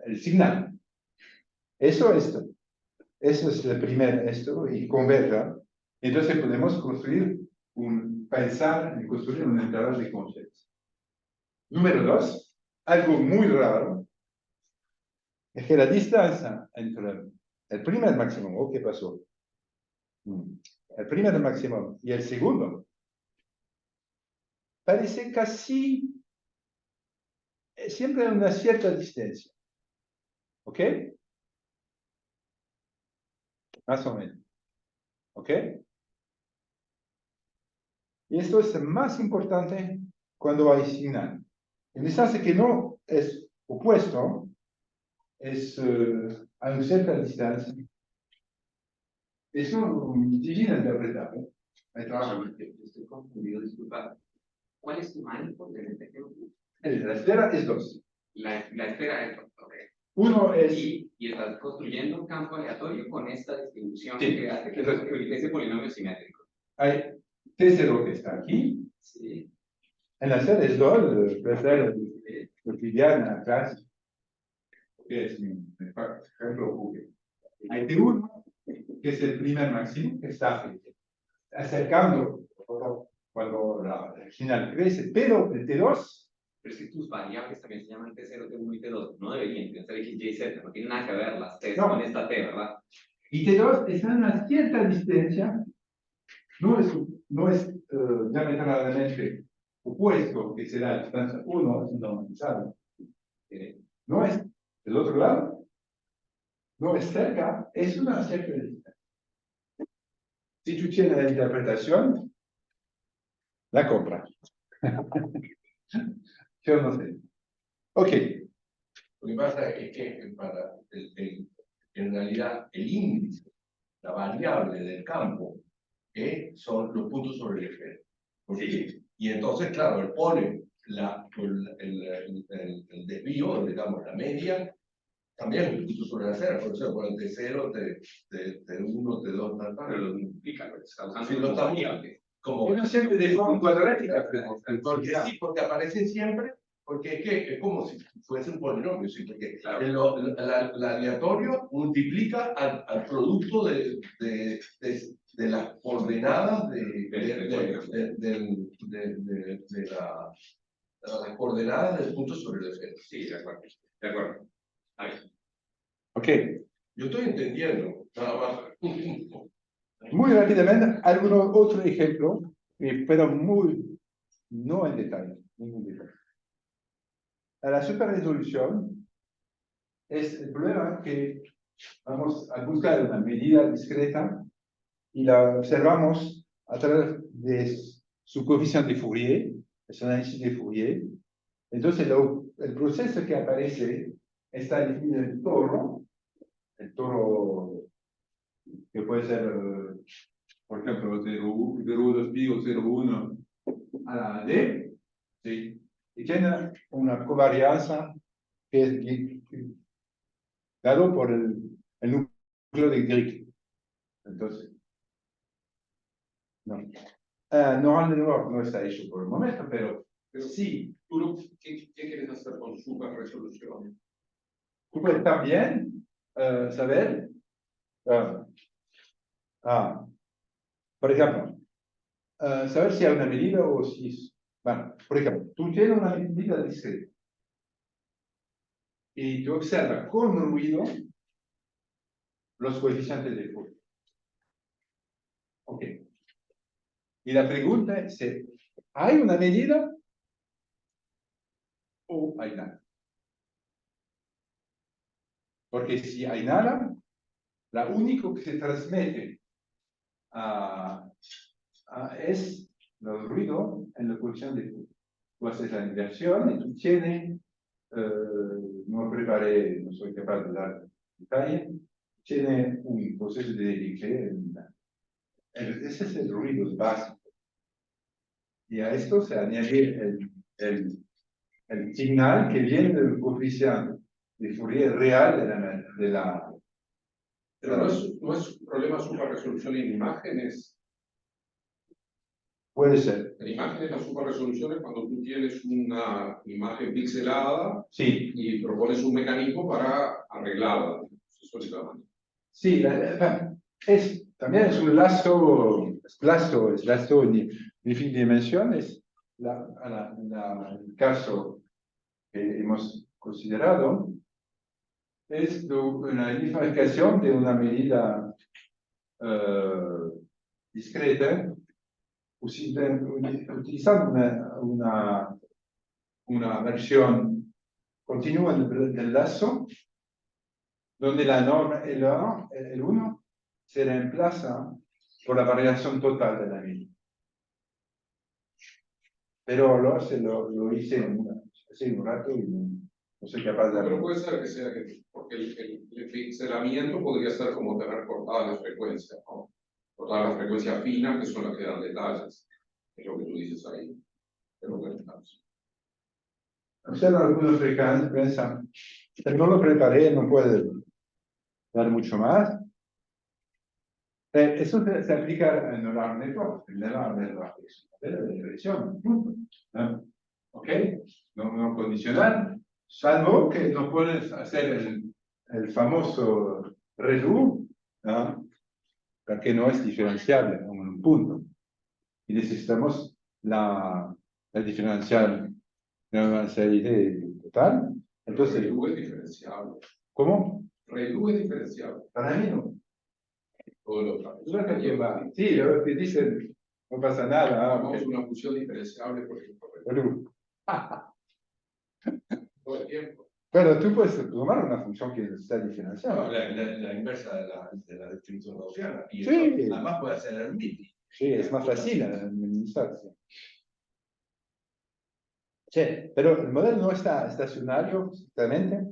el signal. Eso es el primer esto y converja. Entonces podemos pensar en construir un intervalo de confianza. Número dos, algo muy raro, es que la distancia entre el primer máximo, ¿qué pasó? El primer máximo y el segundo parece casi siempre a una cierta distancia. ¿Ok? Más o menos. ¿Ok? Y esto es más importante cuando hay señal. En distancia que no es opuesto, es a una cierta distancia. Eso es difícil de interpretar. Hay trabajo.
Estoy confundido, disculpa. ¿Cuál es tu mal por tener este ejemplo?
La esfera es 2.
La esfera es ok.
Uno es.
Y estás construyendo un campo aleatorio con esta distribución
Sí.
que hace que ese polinomio simétrico.
Hay T0 que está aquí.
Sí.
En la esfera es 2, esfera cotidiana, clásica. Que es un ejemplo. Hay T1, que es el primer máximo, que está acercando cuando la señal crece, pero el T2.
Pero es que tus variables también se llaman T0, T1 y T2. No deberían ser X, Y, Z. No tienen nada que ver las T
No.
con esta T, ¿verdad?
Y T2 está a una cierta distancia, no es diametralmente opuesto, que será la distancia 1, es normalizado. No es del otro lado, no es cerca, es una cierta distancia. Si tú tienes la interpretación, la compra. Yo no sé. Ok.
Lo que pasa es que en realidad el índice, la variable del campo, son los puntos sobre el esfera.
Sí.
Y entonces, claro, él pone el desvío, digamos, la media, también el punto sobre la esfera, por eso pone T0, T1, T2, tal,
Pero lo multiplica, lo está usando
Sí, lo
como
está
variable.
como,
Yo siempre de forma cuadrática.
porque sí, porque aparecen siempre, porque es como si fuese un polinomio, ¿sí? Porque
Claro.
el aleatorio multiplica al producto de las coordenadas las coordenadas del punto sobre el esfera.
Sí, de acuerdo. De acuerdo. Ahí.
Ok.
Yo estoy entendiendo, nada más.
Muy rápidamente, otro ejemplo, pero no en detalle, ningún detalle. A la superresolución es el problema que vamos a buscar una medida discreta y la observamos a través de su coeficiente de Fourier, es un análisis de Fourier. Entonces, el proceso que aparece está definido en el toro que puede ser, por ejemplo, 0,2 pi o 0,1 a la D, ¿sí? Y tiene una covarianza que es dado por el núcleo de Dirichlet. Entonces, no. Normal no está hecho por el momento, pero sí.
¿Qué quieres hacer con super resolución?
Tú puedes también saber, por ejemplo, saber si hay una medida o si es, bueno, por ejemplo, tú tienes una medida discreta y tú observas con ruido los coeficientes de Fourier. Ok. Y la pregunta es, ¿hay una medida o hay nada? Porque si hay nada, la único que se transmite es el ruido en la coeficiente de Fourier. Tú haces la inversión y tú tienes, no preparé, no soy capaz de dar detalle, tiene un proceso de Dirichlet. Ese es el ruido básico. Y a esto se añade el signal que viene del coeficiente de Fourier real de la
Pero no es un problema super resolución en imágenes.
puede ser.
En imágenes, la super resolución es cuando tú tienes una imagen pixelada
Sí,
y propones un mecanismo para arreglarla. Eso es la
sí, también es un lazo de fin de dimensiones. El caso que hemos considerado es una identificación de una medida discreta utilizando una versión continua del lazo donde la norma el 1 se reemplaza por la variación total de la medida. Pero lo hice hace un rato y no soy capaz de...
Pero puede ser que sea que, porque el pixelamiento podría ser como tener cortadas las frecuencias, ¿no? Cortar las frecuencias finas, que son las que dan detalles. Es lo que tú dices ahí. Es lo que estamos.
Observan algunos piensan, pero no lo preparé, no puede dar mucho más. Eso se aplica en el neural network. El neural network es una modelo de regresión. ¿Ok? No condicional, salvo que no puedes hacer el famoso redo, que no es diferenciable en un punto. Y necesitamos la diferencial total. Entonces,
Redu es diferenciable.
¿cómo?
Redu es diferenciable.
Para mí no.
Todo lo otro.
Sí, lo que dicen, no pasa nada.
Tomamos una función diferenciable por ejemplo.
Redu.
Todo el tiempo.
Pero tú puedes tomar una función que está diferenciada.
No, la inversa de la distribución gaussiana. Y
Sí.
eso, además puede hacer el MIT.
Sí, es más fácil administrar. Sí, pero el modelo no está estacionario exactamente.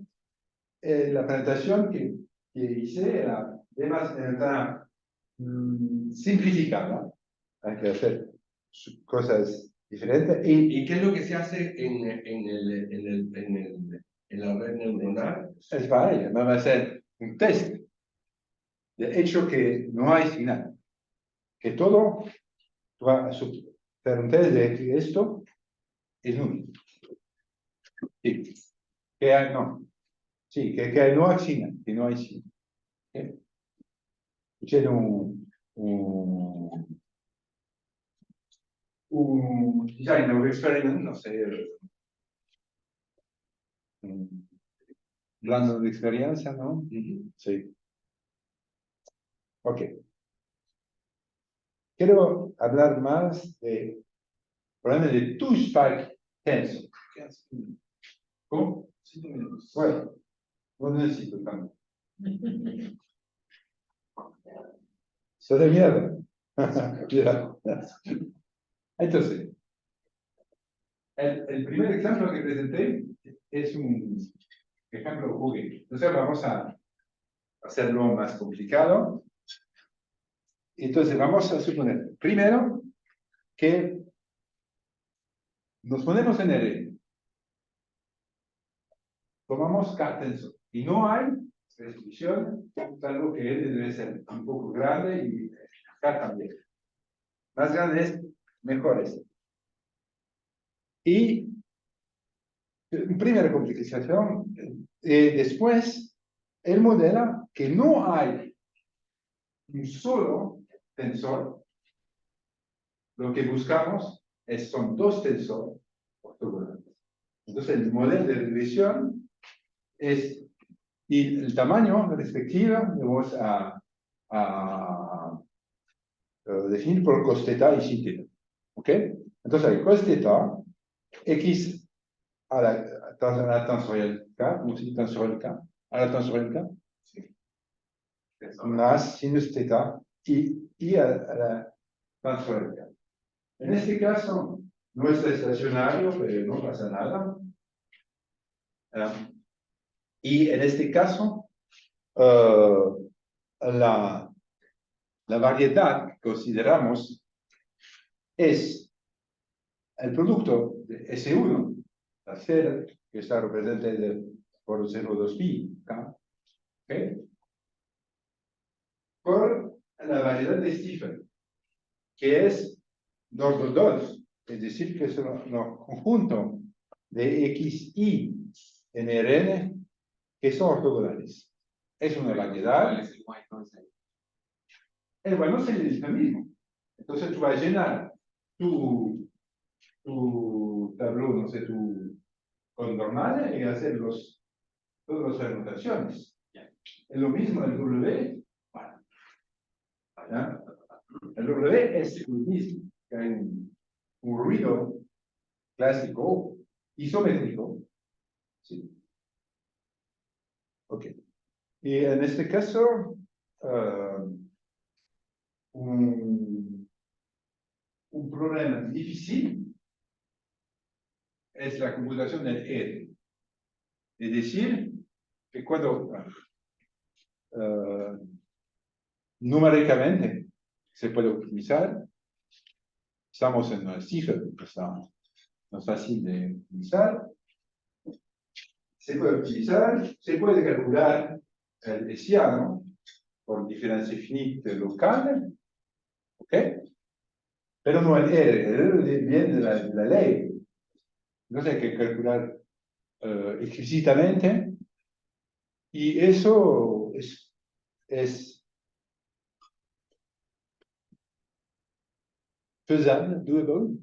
La presentación que hice era demasiado simplificada. Hay que hacer cosas diferentes.
¿Y qué es lo que se hace en la red neuronal?
Es para ella, va a ser un test. De hecho que no hay señal. Que todo va a hacer un test de que esto es nulo. Sí. Que hay, no. Sí, que no hay señal. Que no hay señal. ¿Okay? Tiene un design of experiment, no sé. Un plano de experiencia, ¿no? Sí. Ok. Quiero hablar más de problemas de two-spike tensor. ¿Cómo? 5 minutos. Bueno, no necesito tanto. ¿Sos de mierda? Mira. Entonces, el primer ejemplo que presenté es un ejemplo juguete. Entonces vamos a hacerlo más complicado. Entonces vamos a suponer, primero, que nos ponemos en R. Tomamos K tensor. Y no hay restricción, salvo que L debe ser un poco grande y K también. Más grande es, mejor es. Y primera complicación, después, él modela que no hay un solo tensor. Lo que buscamos son dos tensores ortogonales. Entonces, el modelo de regresión es, y el tamaño respectivo vamos a definir por cos θ y sin θ. ¿Ok? Entonces, hay cos θ, x a la tensorial k, ¿cómo se dice tensorial k? A la tensorial k, más sinus θ y a la tensorial k. En este caso, no está estacionario, pero no pasa nada. Y en este caso, la variedad que consideramos es el producto de S1, la cera, que está representada por 0,2pi, ¿okay? Por la variedad de Stephen, que es ordo 2, es decir, que es un conjunto de xi en Rn que son ortogonales. Es una variedad.
¿Cuál es el white noise?
El bueno es el mismo. Entonces tú vas a llenar tu tablero, no sé, tu con normales y hacer todas las anotaciones. Es lo mismo el W. Bueno, ¿ya? El W es lo mismo. Que hay un ruido clásico isométrico. Sí. Ok. Y en este caso, un problema difícil es la computación del R. Es decir, que cuando numéricamente se puede optimizar, estamos en una cifra que no es fácil de optimizar, se puede optimizar, se puede calcular el hessiano por diferencia finita local, ¿ok? Pero no el R viene de la ley. Entonces hay que calcular explícitamente y eso es faisable, doable,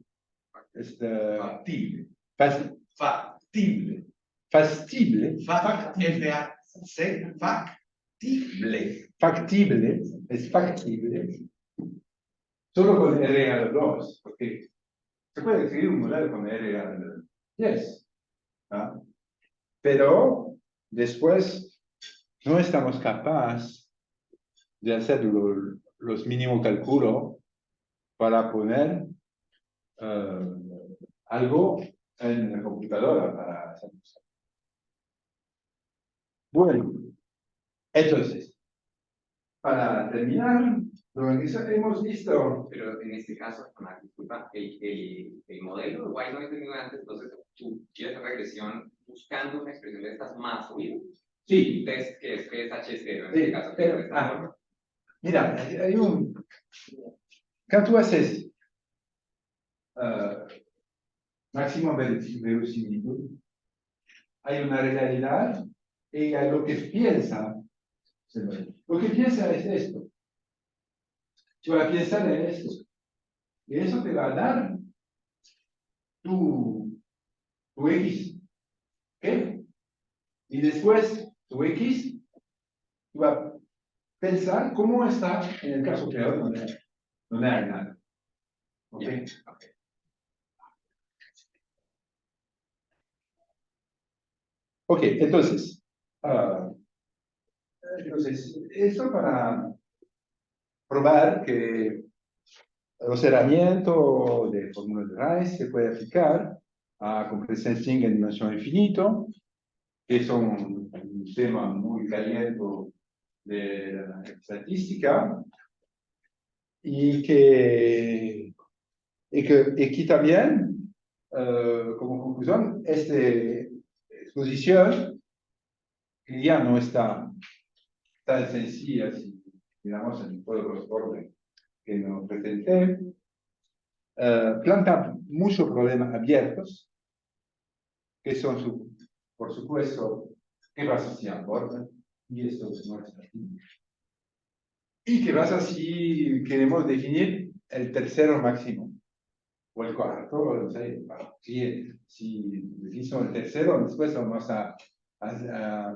es
Factible.
factible.
Factible.
Factible.
F-A-C. Factible.
Factible, es factible. Solo con R a la 2, porque se puede escribir un modelo con R a la 10. ¿Ah? Pero después no estamos capaces de hacer los mínimos cálculos para poner algo en la computadora para hacer eso. Bueno, entonces, para terminar, lo que hemos visto.
Pero en este caso, disculpa, el modelo de white noise tenido antes, entonces tú quieres regresión buscando una expresión de estas más ruido.
Sí.
Un test que es HC0 en
Sí,
este caso.
pero, mira, hay un. Cuando tú haces máximo verosimilitud, hay una realidad y hay lo que piensa. Lo que piensa es esto. Tú vas a pensar en esto. Y eso te va a dar tu X. ¿Ok? Y después, tu X, tú vas a pensar cómo está en el caso peor donde hay nada. ¿Ok? Ok, entonces, eso para probar que los herramientas de fórmula de Rice se puede aplicar a compresión string en dimensión infinito, que es un tema muy caliente de la estadística. y que también, como conclusión, esta exposición, que ya no está tan sencilla, si miramos en todos los órdenes que nos presenté, plantea muchos problemas abiertos, que son, por supuesto, qué pasa si abordan, y esto no es así. ¿Y qué pasa si queremos definir el tercero máximo? O el cuarto, no sé. Si definimos el tercero, después vamos a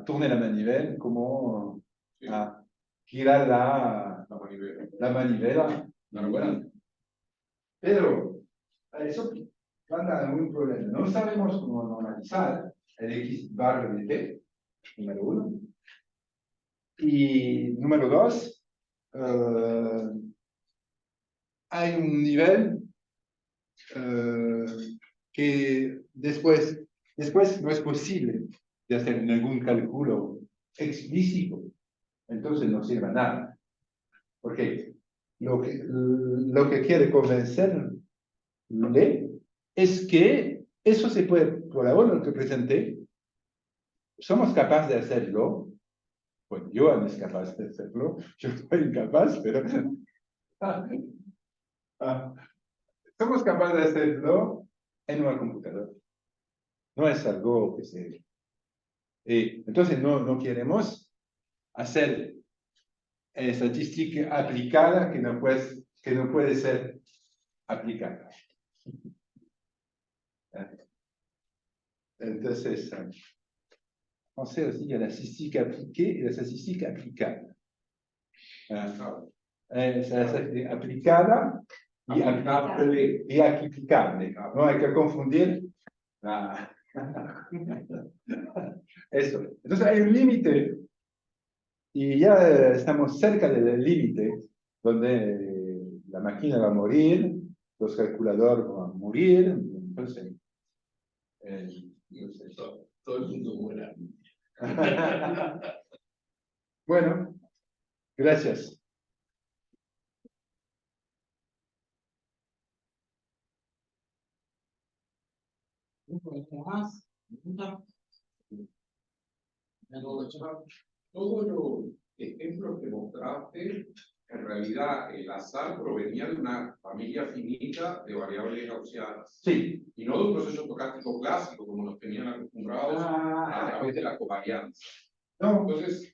turnar la manivela, como a girar la manivela.
manivela.
Pero eso plantea un problema. No sabemos cómo normalizar el X bar de T, número uno. Y número dos, hay un nivel que después no es posible de hacer ningún cálculo explícito, entonces no sirve a nada. Porque lo que quiere convencerle es que eso se puede, por ahora lo que presenté, somos capaces de hacerlo. Bueno, yo no es capaz de hacerlo, yo soy incapaz, pero somos capaces de hacerlo en una computadora. No es algo que se... entonces no queremos hacer estadística aplicada que no puede ser aplicada. Entonces, pensez aussi à la statistique appliquée et la statistique applicable. Aplicada y aplicable. No hay que confundir. Eso. Entonces hay un límite y ya estamos cerca del límite donde la máquina va a morir, los calculadores van a morir, entonces,
Todo el mundo muera.
bueno, gracias.
¿Algo más? ¿Pregunta?
Todos los ejemplos que mostraste, en realidad el azar provenía de una familia finita de variables gaussianas.
Sí.
Y no de un proceso estocástico clásico, como nos tenían acostumbrados a través de la covarianza.
No,
Entonces,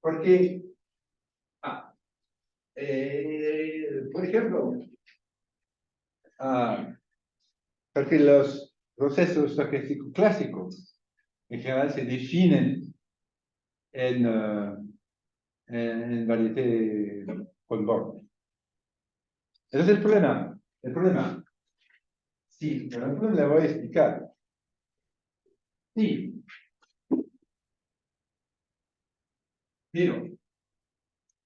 porque, por ejemplo, porque los procesos estocásticos clásicos en general se definen en variedad conforme. Entonces el problema, sí, pero el problema le voy a explicar. Sí. Miro.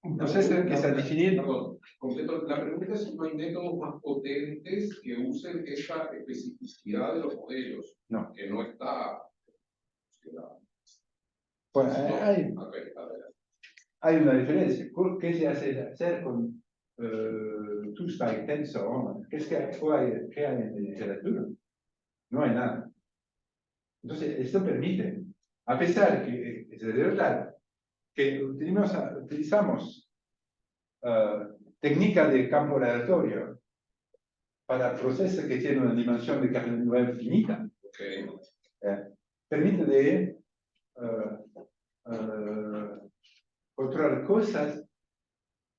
Un proceso que se define.
Perdón, completo. La pregunta es si no hay métodos más potentes que usen esa especificidad de los modelos.
No.
Que no está.
Bueno,
No, okay,
hay una diferencia. ¿Qué se hacer con two-spike tensor? ¿Qué hay en la literatura? No hay nada. Entonces, esto permite, a pesar que es de verdad que utilizamos técnica de campo aleatorio para procesos que tienen una dimensión de carga finita,
okay.
Permite de controlar cosas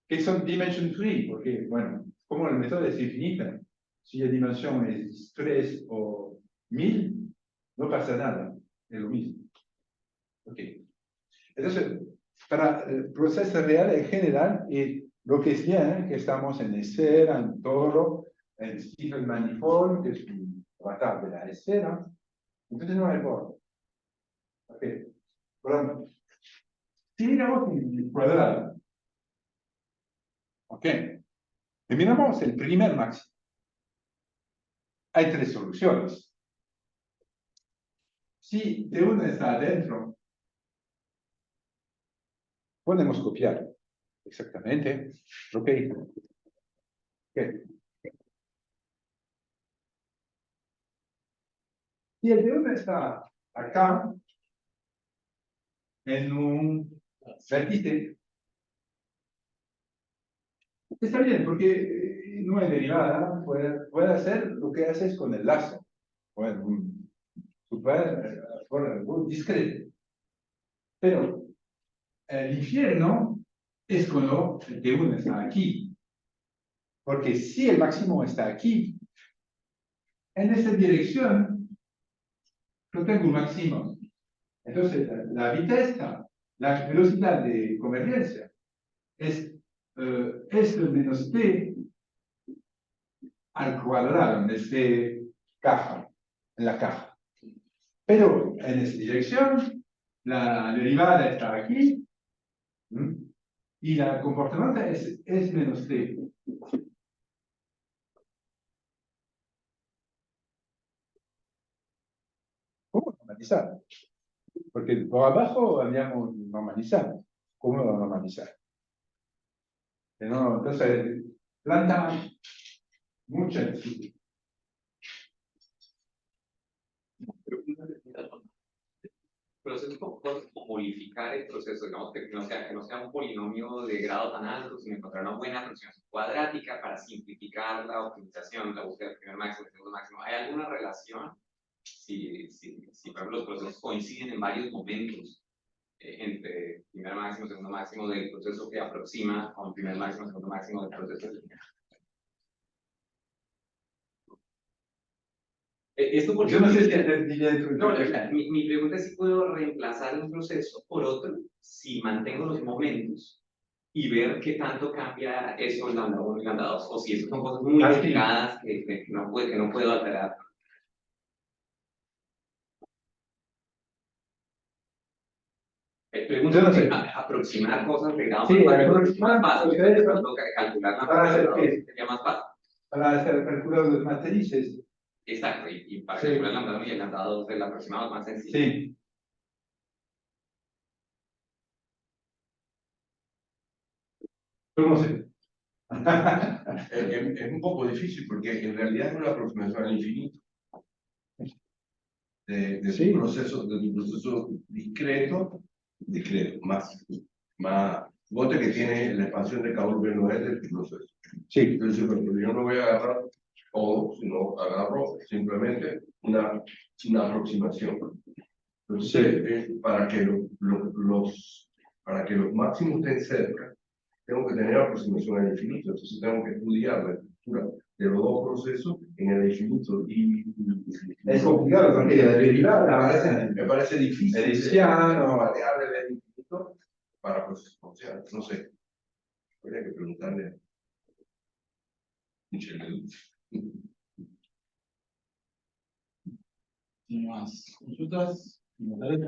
que son dimension free, porque, bueno, como el método es infinita, si la dimensión es 3 o 1000, no pasa nada, es lo mismo. Ok. Entonces, para el proceso real en general, y lo que es bien, que estamos en esfera, en toro, en Stephen Manifold, que es un avatar de la esfera, entonces no hay borde. Ok. Bueno, si miramos el cuadrado, ok, y miramos el primer máximo, hay tres soluciones. Si de una está adentro, podemos copiar exactamente, ok. ¿Qué? Y el D1 está acá, en un vértice. Está bien, porque no es derivada, puede hacer lo que haces con el lazo. Bueno, super discreto. Pero el infierno es cuando el T1 está aquí. Porque si el máximo está aquí, en esta dirección, yo tengo un máximo. Entonces, la viteza, la velocidad de convergencia es esto menos t al cuadrado en en la caja. Pero en esta dirección, la derivada está aquí, y la comportamiento es menos t. ¿Cómo normalizar? Porque por abajo habíamos normalizado. ¿Cómo lo normalizar? No, entonces, planta mucha.
Proceso como modificar el proceso, digamos, que no sea un polinomio de grado tan alto, sino encontrar una buena aproximación cuadrática para simplificar la optimización, la búsqueda del primer máximo, del segundo máximo. ¿Hay alguna relación? Si por ejemplo, los procesos coinciden en varios momentos entre primer máximo, segundo máximo del proceso que aproxima con primer máximo, segundo máximo del proceso. Esto porque
Yo no sé si entendí
no, mi pregunta es si puedo reemplazar un proceso por otro si mantengo los momentos y ver qué tanto cambia eso en lambda 1 y lambda 2, o si eso son cosas muy delicadas que no puedo alterar. Pregunto
Yo no sé.
aproximar cosas de grado
Sí,
más fácil,
ustedes
calcular
van a hacer
más sería más fácil.
para hacer el cálculo de los matrices.
Exacto, y para
Sí.
calcular el lambda 1 y el lambda 2 el aproximado es más sencillo.
Sí. Yo no sé.
Es un poco difícil porque en realidad es una aproximación al infinito de
Sí.
tu proceso discreto, más bote que tiene la expansión de cada uno de tu proceso.
Sí.
Entonces, yo no voy a agarrar todo, sino agarro simplemente una aproximación. Entonces, para que para que los máximos estén cerca, tengo que tener aproximación al infinito. Entonces tengo que estudiar la estructura de los dos procesos en el infinito.
Es complicado porque la derivada
me parece difícil
Hertziano.
variable del infinito para procesos. O sea, no sé. Habría que preguntarle a Michel.
¿Tiene más consultas? ¿Comentarios?